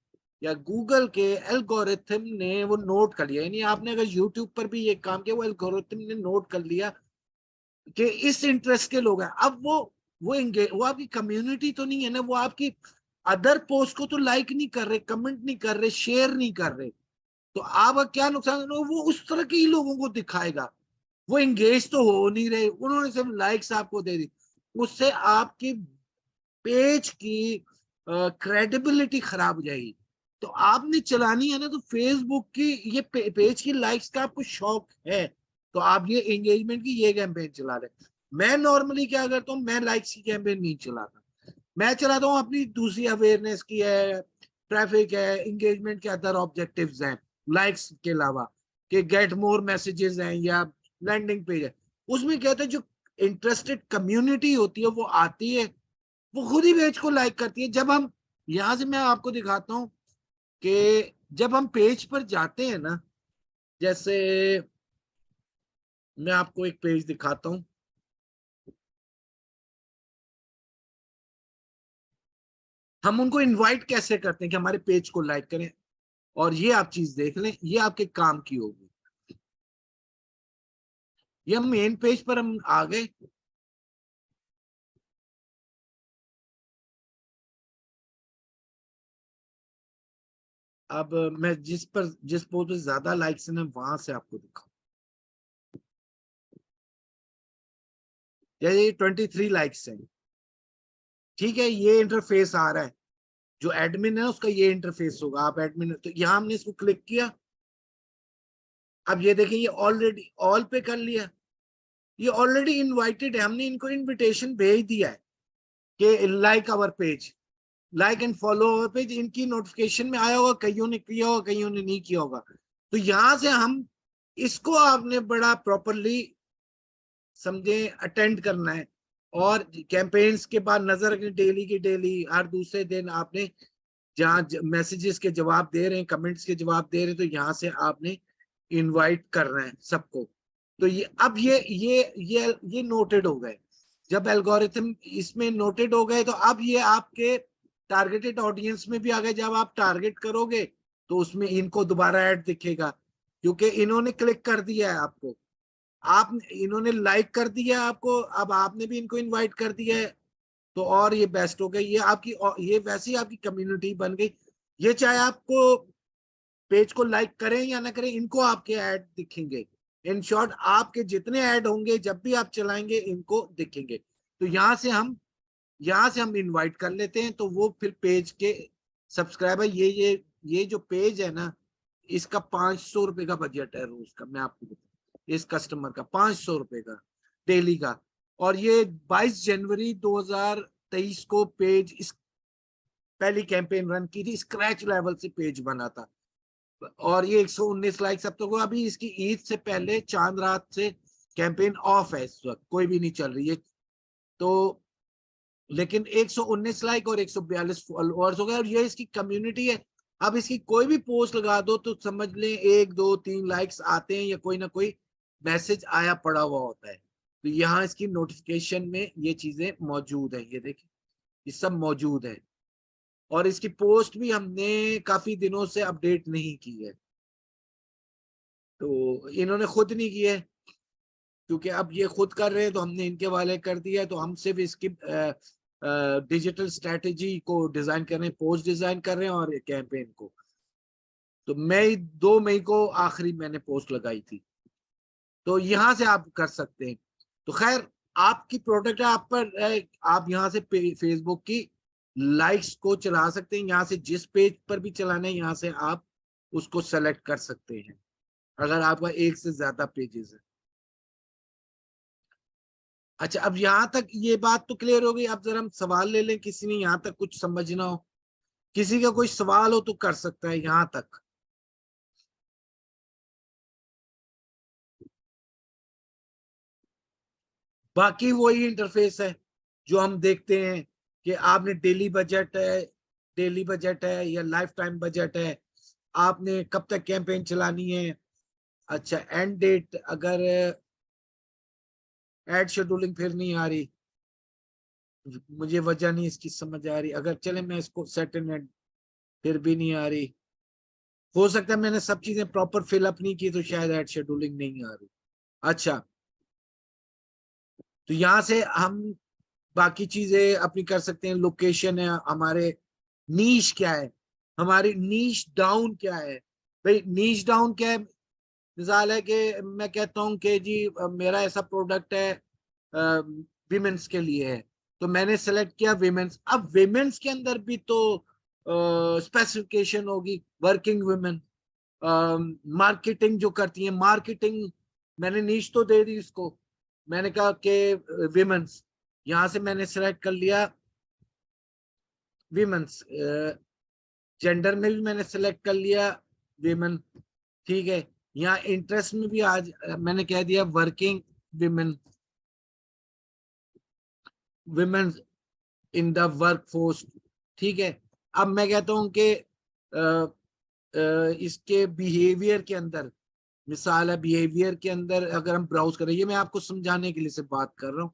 या गूगल के एल्गोरिथम ने वो नोट कर लिया, यानी आपने अगर यूट्यूब पर भी ये काम किया, वो एल्गोरिथम ने नोट कर लिया कि इस इंटरेस्ट के लोग हैं। अब वो आपकी कम्युनिटी तो नहीं है ना, वो आपकी अदर पोस्ट को तो लाइक नहीं कर रहे, कमेंट नहीं कर रहे, शेयर नहीं कर रहे, तो आपका क्या नुकसान है? वो उस तरह के ही लोगों को दिखाएगा। वो इंगेज तो हो नहीं रहे, उन्होंने सिर्फ लाइक्स आपको दे दी, उससे आपकी पेज की क्रेडिबिलिटी खराब हो जाएगी। तो आपने चलानी है ना, तो फेसबुक की ये पेज की लाइक्स का आपको शौक है, तो आप ये एंगेजमेंट की ये कैंपेन चला रहे। मैं नॉर्मली क्या करता हूँ, मैं लाइक्स की कैंपेन नहीं चलाता, मैं चलाता हूँ अपनी दूसरी अवेयरनेस की है, ट्रैफिक है, एंगेजमेंट के अदर ऑब्जेक्टिव्स हैं लाइक्स के अलावा, कि गेट मोर मैसेजेस हैं या लैंडिंग पेज है। उसमें क्या होता है, जो इंटरेस्टेड कम्युनिटी होती है वो आती है, वो खुद ही पेज को लाइक करती है। जब हम यहां से मैं आपको दिखाता हूँ कि जब हम पेज पर जाते हैं ना, जैसे मैं आपको एक पेज दिखाता हूँ, हम उनको इनवाइट कैसे करते हैं कि हमारे पेज को लाइक करें, और ये आप चीज देख लें, ये आपके काम की होगी। ये हम मेन पेज पर हम आ गए। अब मैं जिस पोस्ट पर ज्यादा लाइक्स हैं वहां से आपको दिखाऊं, ये 23 लाइक्स हैं। ठीक है, ये इंटरफेस आ रहा है, जो एडमिन है उसका ये इंटरफेस होगा, आप एडमिन, तो यहाँ हमने इसको क्लिक किया। अब ये देखें, ये ऑलरेडी ऑल पे कर लिया, ये ऑलरेडी इनवाइटेड है, हमने इनको इनविटेशन भेज दिया है कि like our page, like and follow our page. इनकी नोटिफिकेशन में आया होगा, कईयों ने किया होगा, कईयों ने नहीं किया होगा। तो यहां से हम इसको आपने बड़ा प्रॉपरली समझे अटेंड करना है, और कैंपेन्स के बाद नजर रखनी, डेली की डेली, हर दूसरे दिन आपने जहाँ मैसेजेस के जवाब दे रहे हैं, कमेंट्स के जवाब दे रहे हैं, तो यहाँ से आपने इनवाइट करना है सबको। तो ये अब ये नोटेड हो गए। जब एल्गोरिथम इसमें नोटेड हो गए, तो अब ये आपके टारगेटेड ऑडियंस में भी आ गए। जब आप टारगेट करोगे तो उसमें इनको दोबारा ऐड दिखेगा, क्योंकि इन्होंने क्लिक कर दिया है आपको, आप इन्होंने लाइक कर दिया आपको, अब आपने भी इनको इनवाइट कर दिया है, तो और ये बेस्ट हो गई, ये आपकी, ये वैसी आपकी कम्युनिटी बन गई। ये चाहे आपको पेज को लाइक करें या ना करें, इनको आपके ऐड दिखेंगे। इन शॉर्ट, आपके जितने ऐड होंगे जब भी आप चलाएंगे इनको दिखेंगे। तो यहाँ से हम इनवाइट कर लेते हैं, तो वो फिर पेज के सब्सक्राइबर, ये जो पेज है ना, इसका 500 रुपए का बजट है रोज का, मैं आपको बताऊं, इस कस्टमर का 500 रुपए का डेली का। और ये 22 जनवरी 2023 को पेज इस पहली कैंपेन रन की थी, स्क्रैच लेवल से पेज बना था, और ये 119 लाइक्स अब तक हुआ। अभी इसकी ईद से पहले चांद रात से कैंपेन ऑफ है, इस वक्त कोई भी नहीं चल रही है। तो लेकिन 119 लाइक और 142 फॉलोअर्स हो गए, और ये इसकी कम्युनिटी है। अब इसकी कोई भी पोस्ट लगा दो तो समझ लें 1 2 3 लाइक्स आते हैं, या कोई ना कोई मैसेज आया पड़ा हुआ होता है। तो यहाँ इसकी नोटिफिकेशन में ये चीजें मौजूद है, ये देखिए, ये सब मौजूद है। और इसकी पोस्ट भी हमने काफी दिनों से अपडेट नहीं की है, तो इन्होंने खुद नहीं की है, क्योंकि अब ये खुद कर रहे हैं तो हमने इनके वाले कर दिया है। तो हम सिर्फ इसकी डिजिटल स्ट्रेटेजी को डिजाइन कर रहे हैं, पोस्ट डिजाइन कर रहे हैं और कैंपेन को। तो मई 2 मई को आखिरी मैंने पोस्ट लगाई थी, तो यहाँ से आप कर सकते हैं। तो खैर, आपकी प्रोडक्ट है, आप पर आप यहाँ से फेसबुक की लाइक्स को चला सकते हैं, यहाँ से जिस पेज पर भी चलाना है यहाँ से आप उसको सेलेक्ट कर सकते हैं, अगर आपका एक से ज्यादा पेजेस है। अच्छा, अब यहाँ तक ये बात तो क्लियर हो गई। अब जरा हम सवाल ले लें, किसी ने यहाँ तक कुछ समझना हो, किसी का कोई सवाल हो तो कर सकता है यहाँ तक। बाकी वही इंटरफेस है जो हम देखते हैं, कि आपने डेली बजट है या लाइफ टाइम बजट है, आपने कब तक कैंपेन चलानी है। अच्छा, एंड डेट, अगर एड शेड्यूलिंग फिर नहीं आ रही, मुझे वजह नहीं इसकी समझ आ रही, अगर चले मैं इसको सेट एंड फिर भी नहीं आ रही। हो सकता है मैंने सब चीजें प्रॉपर फिलअप नहीं की तो शायद एड शेड्यूलिंग नहीं आ रही। अच्छा, तो यहाँ से हम बाकी चीजें अपनी कर सकते हैं। लोकेशन है हमारे, नीश क्या है, हमारी नीश डाउन क्या है। भाई नीश डाउन क्या है? मिसाल है कि मैं कहता हूँ कि जी मेरा ऐसा प्रोडक्ट है विमेंस के लिए है, तो मैंने सेलेक्ट किया विमेंस। अब विमेंस के अंदर भी तो स्पेसिफिकेशन होगी, वर्किंग वुमेन, मार्केटिंग जो करती है मार्केटिंग। मैंने नीश तो दे दी इसको, मैंने कहा कि विमेंस, यहां से मैंने सेलेक्ट कर लिया विमेंस। जेंडर में भी मैंने सेलेक्ट कर लिया विमेन, ठीक है। यहाँ इंटरेस्ट में भी आज मैंने कह दिया working women, women in the work force, ठीक है। अब मैं कहता हूँ कि इसके बिहेवियर के अंदर, मिसाल है बिहेवियर के अंदर अगर हम ब्राउज करें, ये मैं आपको समझाने के लिए से बात कर रहा हूँ,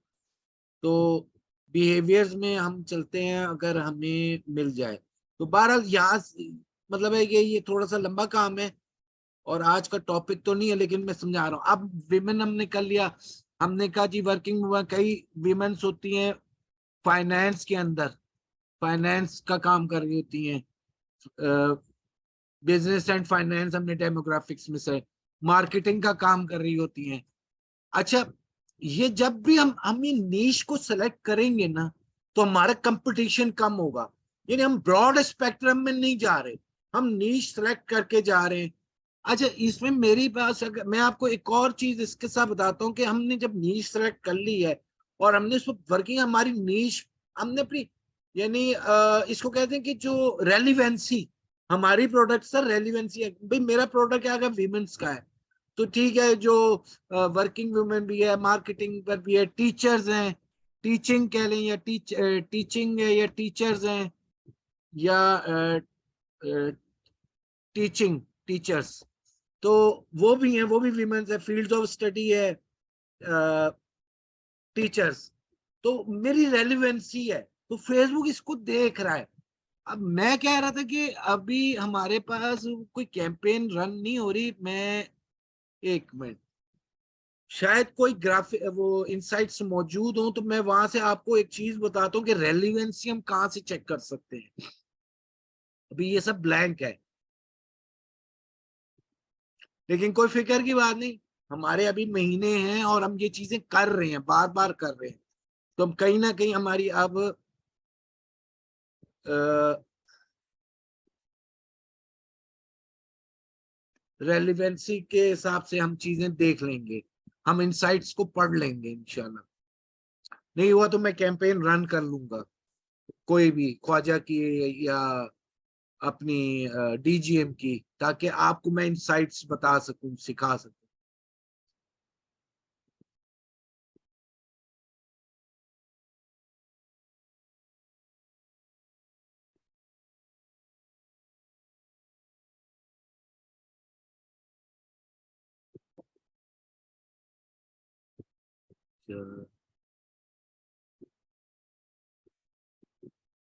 तो बिहेवियर्स में हम चलते हैं अगर हमें मिल जाए। तो बहरहाल यहाँ मतलब है कि ये थोड़ा सा लंबा काम है और आज का टॉपिक तो नहीं है, लेकिन मैं समझा रहा हूँ। अब विमेन हमने कर लिया, हमने कहा जी वर्किंग वुमेन, कई विमेन्स होती हैं फाइनेंस के अंदर, फाइनेंस का काम कर रही होती हैं, बिजनेस एंड फाइनेंस हमने डेमोग्राफिक्स में से, मार्केटिंग का काम कर रही होती हैं। अच्छा, ये जब भी हम ये नीश को सेलेक्ट करेंगे ना, तो हमारा कंपटीशन कम होगा। यानी हम ब्रॉड स्पेक्ट्रम में नहीं जा रहे, हम नीश सेलेक्ट करके जा रहे हैं। अच्छा, इसमें मेरी पास अगर मैं आपको एक और चीज इसके साथ बताता हूँ कि हमने जब नीश सेलेक्ट कर ली है और हमने उसको वर्किंग, हमारी नीश हमने अपनी, यानी इसको कहते हैं कि जो रेलिवेंसी, हमारी प्रोडक्ट सर रेलिवेंसी है। भाई मेरा प्रोडक्ट है अगर वीमेंस का है तो ठीक है, जो वर्किंग वुमेन भी है, मार्केटिंग पर भी है, टीचर्स हैं, टीचिंग कह लें या टीचिंग है या टीचर्स हैं या टीचिंग टीचर्स, तो वो भी हैं, वो भी विमेंस है। फील्ड ऑफ स्टडी है टीचर्स, तो मेरी रेलिवेंसी है, तो फेसबुक इसको देख रहा है। अब मैं कह रहा था कि अभी हमारे पास कोई कैंपेन रन नहीं हो रही। मैं एक मिनट, शायद कोई ग्राफिक वो इनसाइट्स मौजूद हो तो मैं वहां से आपको एक चीज बताता हूँ कि रेलिवेंसी हम कहाँ से चेक कर सकते हैं। अभी ये सब ब्लैंक है, लेकिन कोई फिक्र की बात नहीं, हमारे अभी महीने हैं और हम ये चीजें कर रहे हैं, बार बार कर रहे हैं। तो हम कहीं ना कहीं हमारी अब रेलिवेंसी के हिसाब से हम चीजें देख लेंगे, हम इनसाइट्स को पढ़ लेंगे इंशाल्लाह। नहीं हुआ तो मैं कैंपेन रन कर लूंगा, कोई भी ख्वाजा की या अपनी डीजीएम की, ताकि आपको मैं इनसाइट्स बता सकूं, सिखा सकूं।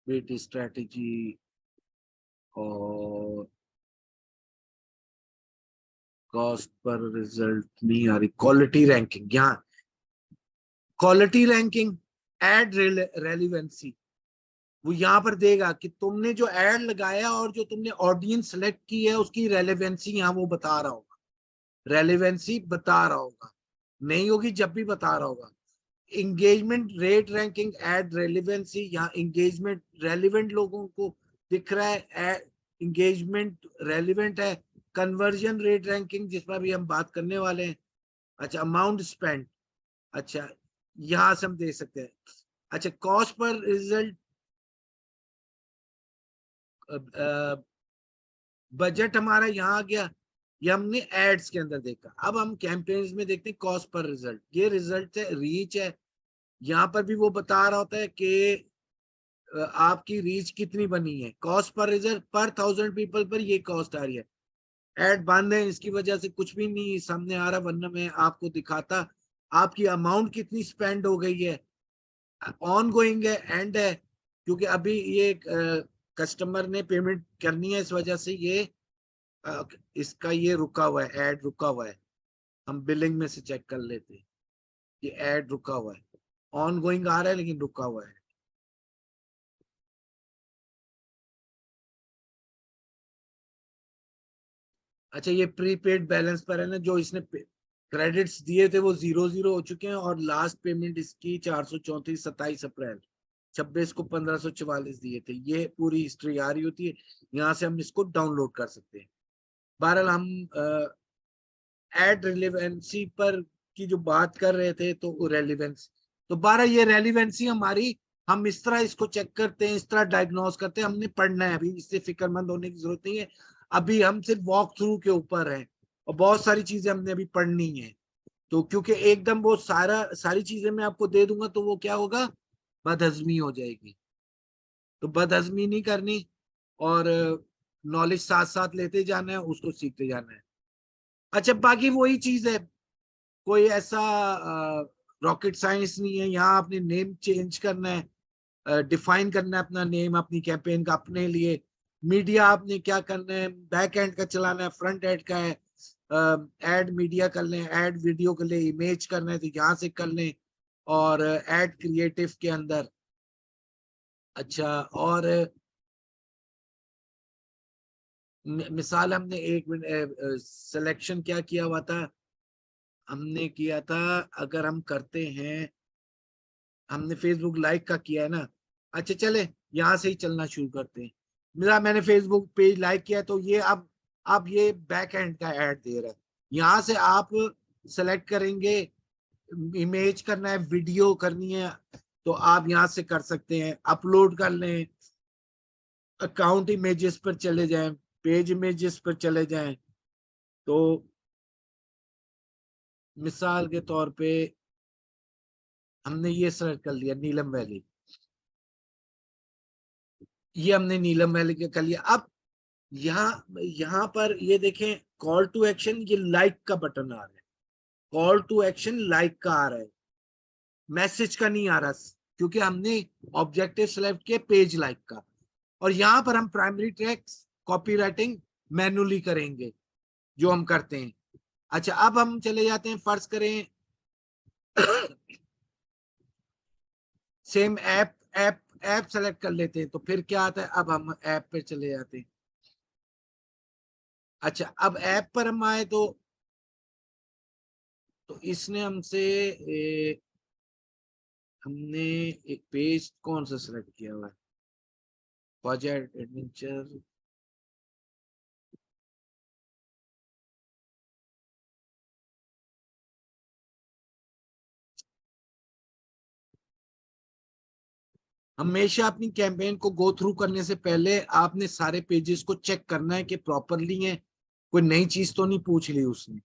बेटी स्ट्रेटेजी और कॉस्ट पर रिजल्ट नहीं आ रही, क्वालिटी रैंकिंग, यहाँ क्वालिटी रैंकिंग, एड रेलिवेंसी, वो यहाँ पर देगा कि तुमने जो एड लगाया और जो तुमने ऑडियंस सेलेक्ट की है उसकी रेलेवेंसी यहाँ वो बता रहा होगा, रेलेवेंसी बता रहा होगा, नहीं होगी जब भी बता रहा होगा। Engagement rate ranking, ad relevancy, यहाँ इंगेजमेंट रेलिवेंट लोगों को दिख रहा है, इंगेजमेंट रेलिवेंट है। कन्वर्जन रेट रैंकिंग, जिस पर भी हम बात करने वाले हैं। अच्छा, अमाउंट स्पेंड, अच्छा यहां से हम दे सकते हैं। अच्छा, कॉस्ट पर रिजल्ट, बजट हमारा यहाँ आ गया, ये हमने एड्स के अंदर देखा। अब हम कैंपेन्स में देखते हैं कॉस्ट पर रिजल्ट, ये रिजल्ट है, रीच है। यहाँ पर भी वो बता रहा होता है कि आपकी रीच कितनी बनी है, कॉस्ट पर रिजल्ट पर 1000 पीपल पर ये कॉस्ट आ रही है। एड बंद है, इसकी वजह से कुछ भी नहीं सामने आ रहा, वरना मैं आपको दिखाता। आपकी अमाउंट कितनी स्पेंड हो गई है, ऑन गोइंग है, एंड है, क्योंकि अभी ये कस्टमर ने पेमेंट करनी है, इस वजह से ये इसका ये रुका हुआ है, ऐड रुका हुआ है। हम बिलिंग में से चेक कर लेते हैं, ये ऐड रुका हुआ है, ऑन गोइंग आ रहा है लेकिन रुका हुआ है। अच्छा, ये प्रीपेड बैलेंस पर है ना, जो इसने क्रेडिट्स दिए थे वो 0 0 हो चुके हैं, और लास्ट पेमेंट इसकी 434 27 अप्रैल 26 को 1544 दिए थे। ये पूरी हिस्ट्री आ रही होती है, यहाँ से हम इसको डाउनलोड कर सकते हैं। बहरहाल हम एड रिलेवेंसी पर की जो बात कर रहे थे, तो रेलिवेंस, तो 12 ये रेलिवेंसी हमारी, हम इस तरह इसको चेक करते हैं, इस तरह डायग्नोस करते हैं। हमने पढ़ना है, अभी इससे फिक्रमंद होने की जरूरत नहीं है। अभी हम सिर्फ वॉक थ्रू के ऊपर हैं, और बहुत सारी चीजें हमने अभी पढ़नी है। तो क्योंकि एकदम वो सारी चीजें मैं आपको दे दूंगा तो वो क्या होगा, बदहजमी हो जाएगी। तो बदहजमी नहीं करनी, और नॉलेज साथ साथ लेते जाना है, उसको सीखते जाना है। अच्छा, बाकी वही चीज है, कोई ऐसा रॉकेट साइंस नहीं है। यहाँ आपने नेम चेंज करना है, डिफाइन करना है अपना नेम अपनी कैंपेन का अपने लिए। मीडिया आपने क्या करना है, बैक एंड का चलाना है, फ्रंट एंड का है। एड मीडिया कर लें, एड वीडियो कर लें, इमेज करना है तो यहाँ से कर लें, और एड क्रिएटिव के अंदर। अच्छा, और मिसाल हमने एक मिनट सिलेक्शन क्या किया हुआ था, हमने किया था, अगर हम करते हैं, हमने फेसबुक लाइक का किया है ना। अच्छा चले, यहाँ से ही चलना शुरू करते हैं। मेरा मैंने फेसबुक पेज लाइक किया है, तो ये अब ये बैक एंड का ऐड दे रहा है। यहाँ से आप सेलेक्ट करेंगे, इमेज करना है, वीडियो करनी है, तो आप यहाँ से कर सकते हैं, अपलोड कर लें, अकाउंट इमेजेस पर चले जाएं, पेज इमेजेस पर चले जाएं। तो मिसाल के तौर पे हमने ये सेलेक्ट कर लिया, नीलम वैली, ये हमने नीलम वैली के कर लिया। अब यहाँ यहाँ पर ये देखें, कॉल टू एक्शन, ये लाइक का बटन आ रहा है, कॉल टू एक्शन लाइक का आ रहा है, मैसेज का नहीं आ रहा, क्योंकि हमने ऑब्जेक्टिव सेलेक्ट किया पेज लाइक का। और यहाँ पर हम primary text copy writing manually करेंगे, जो हम करते हैं। अच्छा, अब हम चले जाते हैं, फर्ज करें same app app app select कर लेते हैं, तो फिर क्या आता है, अब हम ऐप पे चले जाते हैं। अच्छा, अब ऐप पर हम आए, तो इसने हमसे हमने एक पेज कौन सा सिलेक्ट किया हुआ है, प्रोजेक्ट एडवेंचर, हमेशा अपनी कैंपेन को गो थ्रू करने से पहले आपने सारे पेजेस को चेक करना है कि प्रॉपरली है, कोई नई चीज तो नहीं पूछ ली उसने।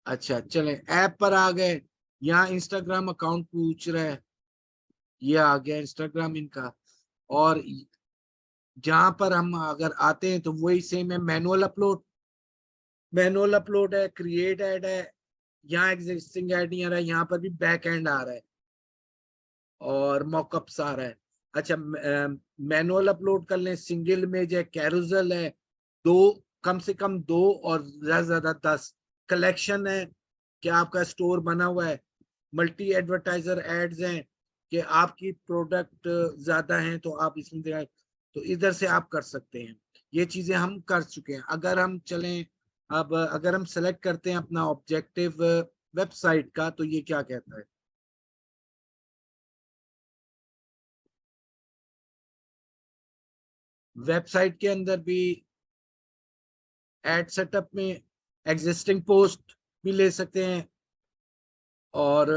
अच्छा चले, ऐप पर आ गए, यहाँ इंस्टाग्राम अकाउंट पूछ रहा है, ये आ गया इंस्टाग्राम इनका। और जहां पर हम अगर आते हैं तो वही सेम है, मैनुअल अपलोड है, क्रिएट ऐड है, यहाँ एग्जिस्टिंग ऐड नहीं आ रहा है, यहाँ पर भी बैक एंड आ रहा है, और मॉकअप्स आ रहा है। अच्छा, मैनुअल अपलोड कर लें, सिंगल इमेज है, कैरोसेल है, दो, कम से कम दो, और ज्यादा से ज्यादा 10 कलेक्शन है, कि आपका स्टोर बना हुआ है, मल्टी एडवर्टाइजर एड्स हैं, कि आपकी प्रोडक्ट ज्यादा हैं तो आप इसमें दिखाए, तो इधर से आप कर सकते हैं। ये चीजें हम कर चुके हैं। अगर हम चलें, अब अगर हम सेलेक्ट करते हैं अपना ऑब्जेक्टिव वेबसाइट का, तो ये क्या कहता है, वेबसाइट के अंदर भी एड सेटअप में एग्जिस्टिंग पोस्ट भी ले सकते हैं, और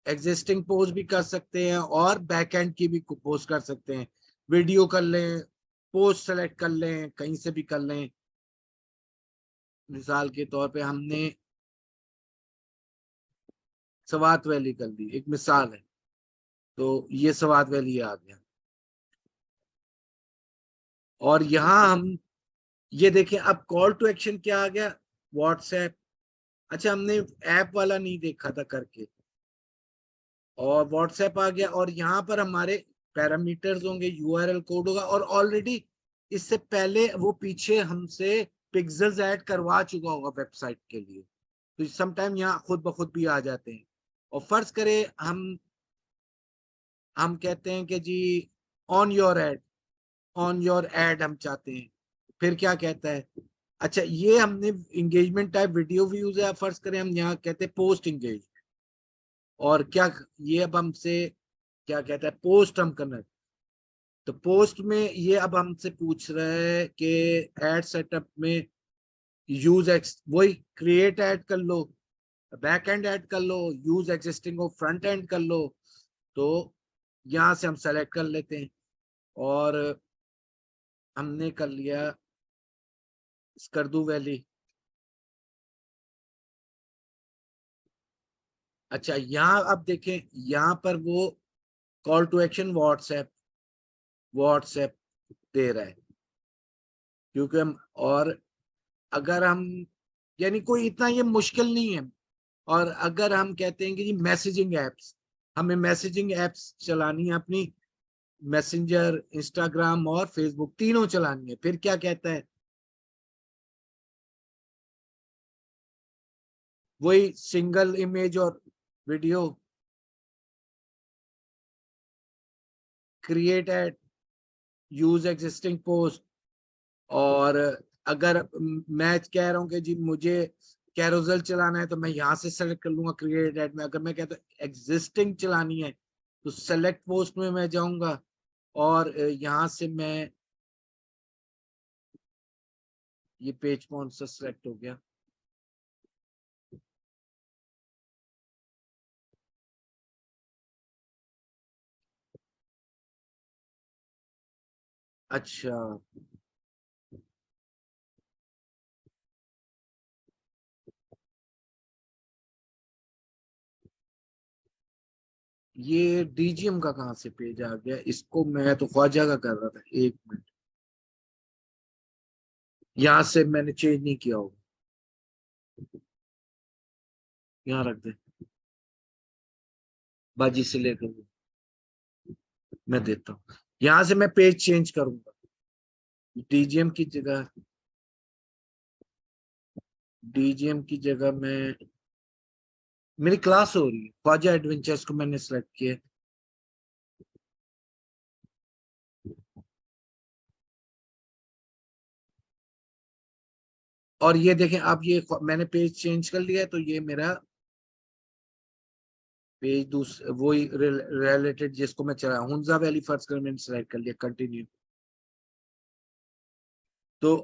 एग्जिस्टिंग पोस्ट भी कर सकते हैं, और बैकएंड की भी पोस्ट कर सकते हैं, वीडियो कर लें, पोस्ट सेलेक्ट कर लें, कहीं से भी कर लें। मिसाल के तौर पे हमने सवात वैली कर दी, एक मिसाल है, तो ये सवात वैली आ गया। और यहाँ हम ये देखें, अब कॉल टू एक्शन क्या आ गया, व्हाट्सएप। अच्छा, हमने ऐप वाला नहीं देखा था करके, और व्हाट्सएप आ गया, और यहाँ पर हमारे पैरामीटर्स होंगे, यूआरएल कोड होगा, और ऑलरेडी इससे पहले वो पीछे हमसे पिक्सेल्स ऐड करवा चुका होगा वेबसाइट के लिए, तो समटाइम यहाँ खुद ब खुद भी आ जाते हैं। और फर्ज करें हम कहते हैं कि जी on your ad, on your ad हम चाहते हैं, फिर क्या कहता है? अच्छा, ये हमने इंगेजमेंट टाइप वीडियो व्यूज है, फर्ज करें हम यहाँ कहते हैं पोस्ट इंगेज, और क्या ये अब हमसे क्या कहता है? पोस्ट हम करना है। तो पोस्ट में ये अब हमसे पूछ रहा है कि एड सेटअप में यूज एक्स, वही क्रिएट ऐड कर लो, बैक एंड ऐड कर लो, यूज एग्जिस्टिंग को फ्रंट एंड कर लो। तो यहां से हम सेलेक्ट कर लेते हैं, और हमने कर लिया स्कर्दू वैली। अच्छा, यहाँ अब देखें, यहाँ पर वो call to action WhatsApp, WhatsApp दे रहा है, क्योंकि हम, और अगर हम, यानी कोई इतना ये मुश्किल नहीं है। और अगर हम कहते हैं कि जी मैसेजिंग एप्स, हमें मैसेजिंग एप्स चलानी है अपनी, मैसेंजर, इंस्टाग्राम और फेसबुक तीनों चलानी है, फिर क्या कहता है? वही सिंगल इमेज और video, create add, use existing post. और अगर मैं कह रहा हूं कि जी मुझे कैरोसेल चलाना है, तो मैं यहाँ से सेलेक्ट कर लूंगा क्रिएट एड में। अगर मैं कहता हूँ एग्जिस्टिंग चलानी है, तो सेलेक्ट पोस्ट में मैं जाऊंगा, और यहाँ से मैं, ये पेज कौन सा सेलेक्ट हो गया? अच्छा, ये डीजीएम का कहाँ से पेज आ गया? इसको मैं तो ख्वाजा का कर रहा था, एक मिनट, यहाँ से मैंने चेंज नहीं किया होगा, यहाँ रख दे, बाजी से लेकर मैं देता हूँ। यहाँ से मैं पेज चेंज करूंगा, डीजीएम की जगह, डीजीएम की जगह मैं, मेरी क्लास हो रही है, ख्वाजा एडवेंचर्स को मैंने सेलेक्ट किया। और ये देखें, अब ये मैंने पेज चेंज कर लिया है, तो ये मेरा पेज दूसरा वही रिलेटेड जिसको मैं चला, हुंजा वैली फर्स्ट कर मैंने सेलेक्ट कर लिया, कंटिन्यू। तो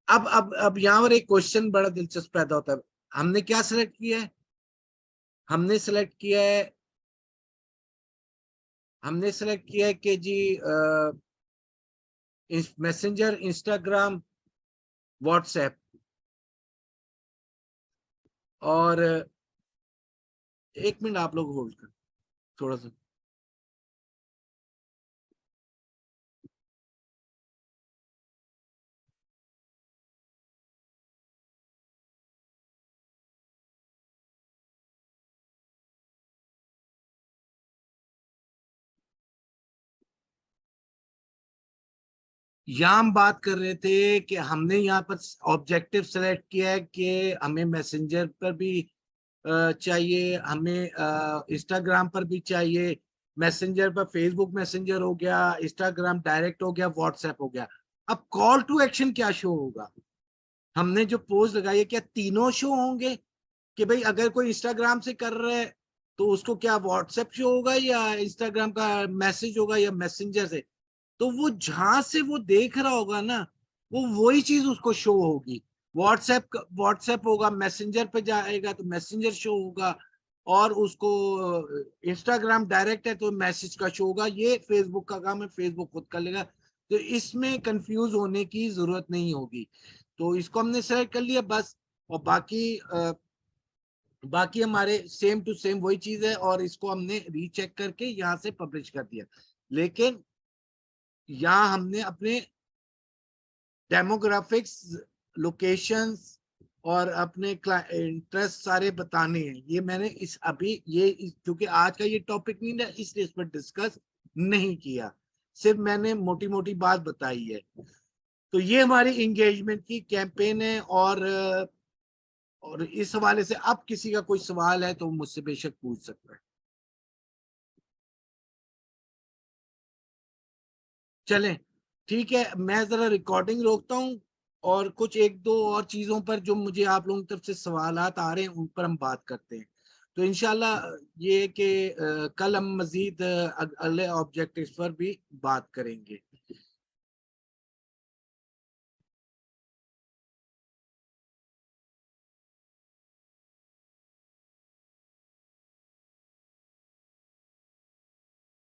अब यहाँ पर एक क्वेश्चन बड़ा दिलचस्प पैदा होता है। हमने क्या सिलेक्ट किया है? हमने सेलेक्ट किया है, हमने सेलेक्ट किया है कि जी मैसेंजर, इंस्टाग्राम, व्हाट्सएप। और एक मिनट आप लोग होल्ड कर, थोड़ा सा। यहाँ हम बात कर रहे थे कि हमने यहाँ पर ऑब्जेक्टिव सेलेक्ट किया है कि हमें मैसेंजर पर भी चाहिए, हमें इंस्टाग्राम पर भी चाहिए। मैसेंजर पर फेसबुक मैसेंजर हो गया, इंस्टाग्राम डायरेक्ट हो गया, व्हाट्सएप हो गया। अब कॉल टू एक्शन क्या शो होगा? हमने जो पोस्ट लगाई है, क्या तीनों शो होंगे? कि भाई अगर कोई इंस्टाग्राम से कर रहा है, तो उसको क्या व्हाट्सएप शो होगा, या इंस्टाग्राम का मैसेज होगा, या मैसेंजर से? तो वो जहां से वो देख रहा होगा ना, वो वही चीज उसको शो होगी। व्हाट्सएप, व्हाट्सएप होगा, मैसेंजर पे जाएगा तो मैसेंजर शो होगा, और उसको इंस्टाग्राम डायरेक्ट है तो मैसेज का शो होगा। ये फेसबुक का काम है, फेसबुक खुद कर लेगा, तो इसमें कंफ्यूज होने की जरूरत नहीं होगी। तो इसको हमने सेलेक्ट कर लिया बस। और बाकी हमारे सेम टू सेम वही चीज है, और इसको हमने रीचेक करके यहाँ से पब्लिश कर दिया। लेकिन यहाँ हमने अपने डेमोग्राफिक्स, लोकेशंस, और अपने इंटरेस्ट सारे बताने हैं। ये मैंने इस अभी ये क्योंकि आज का ये टॉपिक नहीं है इसलिए इस पर डिस्कस नहीं किया, सिर्फ मैंने मोटी मोटी बात बताई है। तो ये हमारी इंगेजमेंट की कैंपेन है। और इस हवाले से अब किसी का कोई सवाल है तो मुझसे बेशक पूछ सकता है। चलें, ठीक है, मैं जरा रिकॉर्डिंग रोकता हूँ और कुछ एक दो और चीजों पर जो मुझे आप लोगों की तरफ से सवालात आ रहे हैं उन पर हम बात करते हैं। तो इंशाल्लाह ये कि कल हम मजीद अगले ऑब्जेक्टिव्स पर भी बात करेंगे।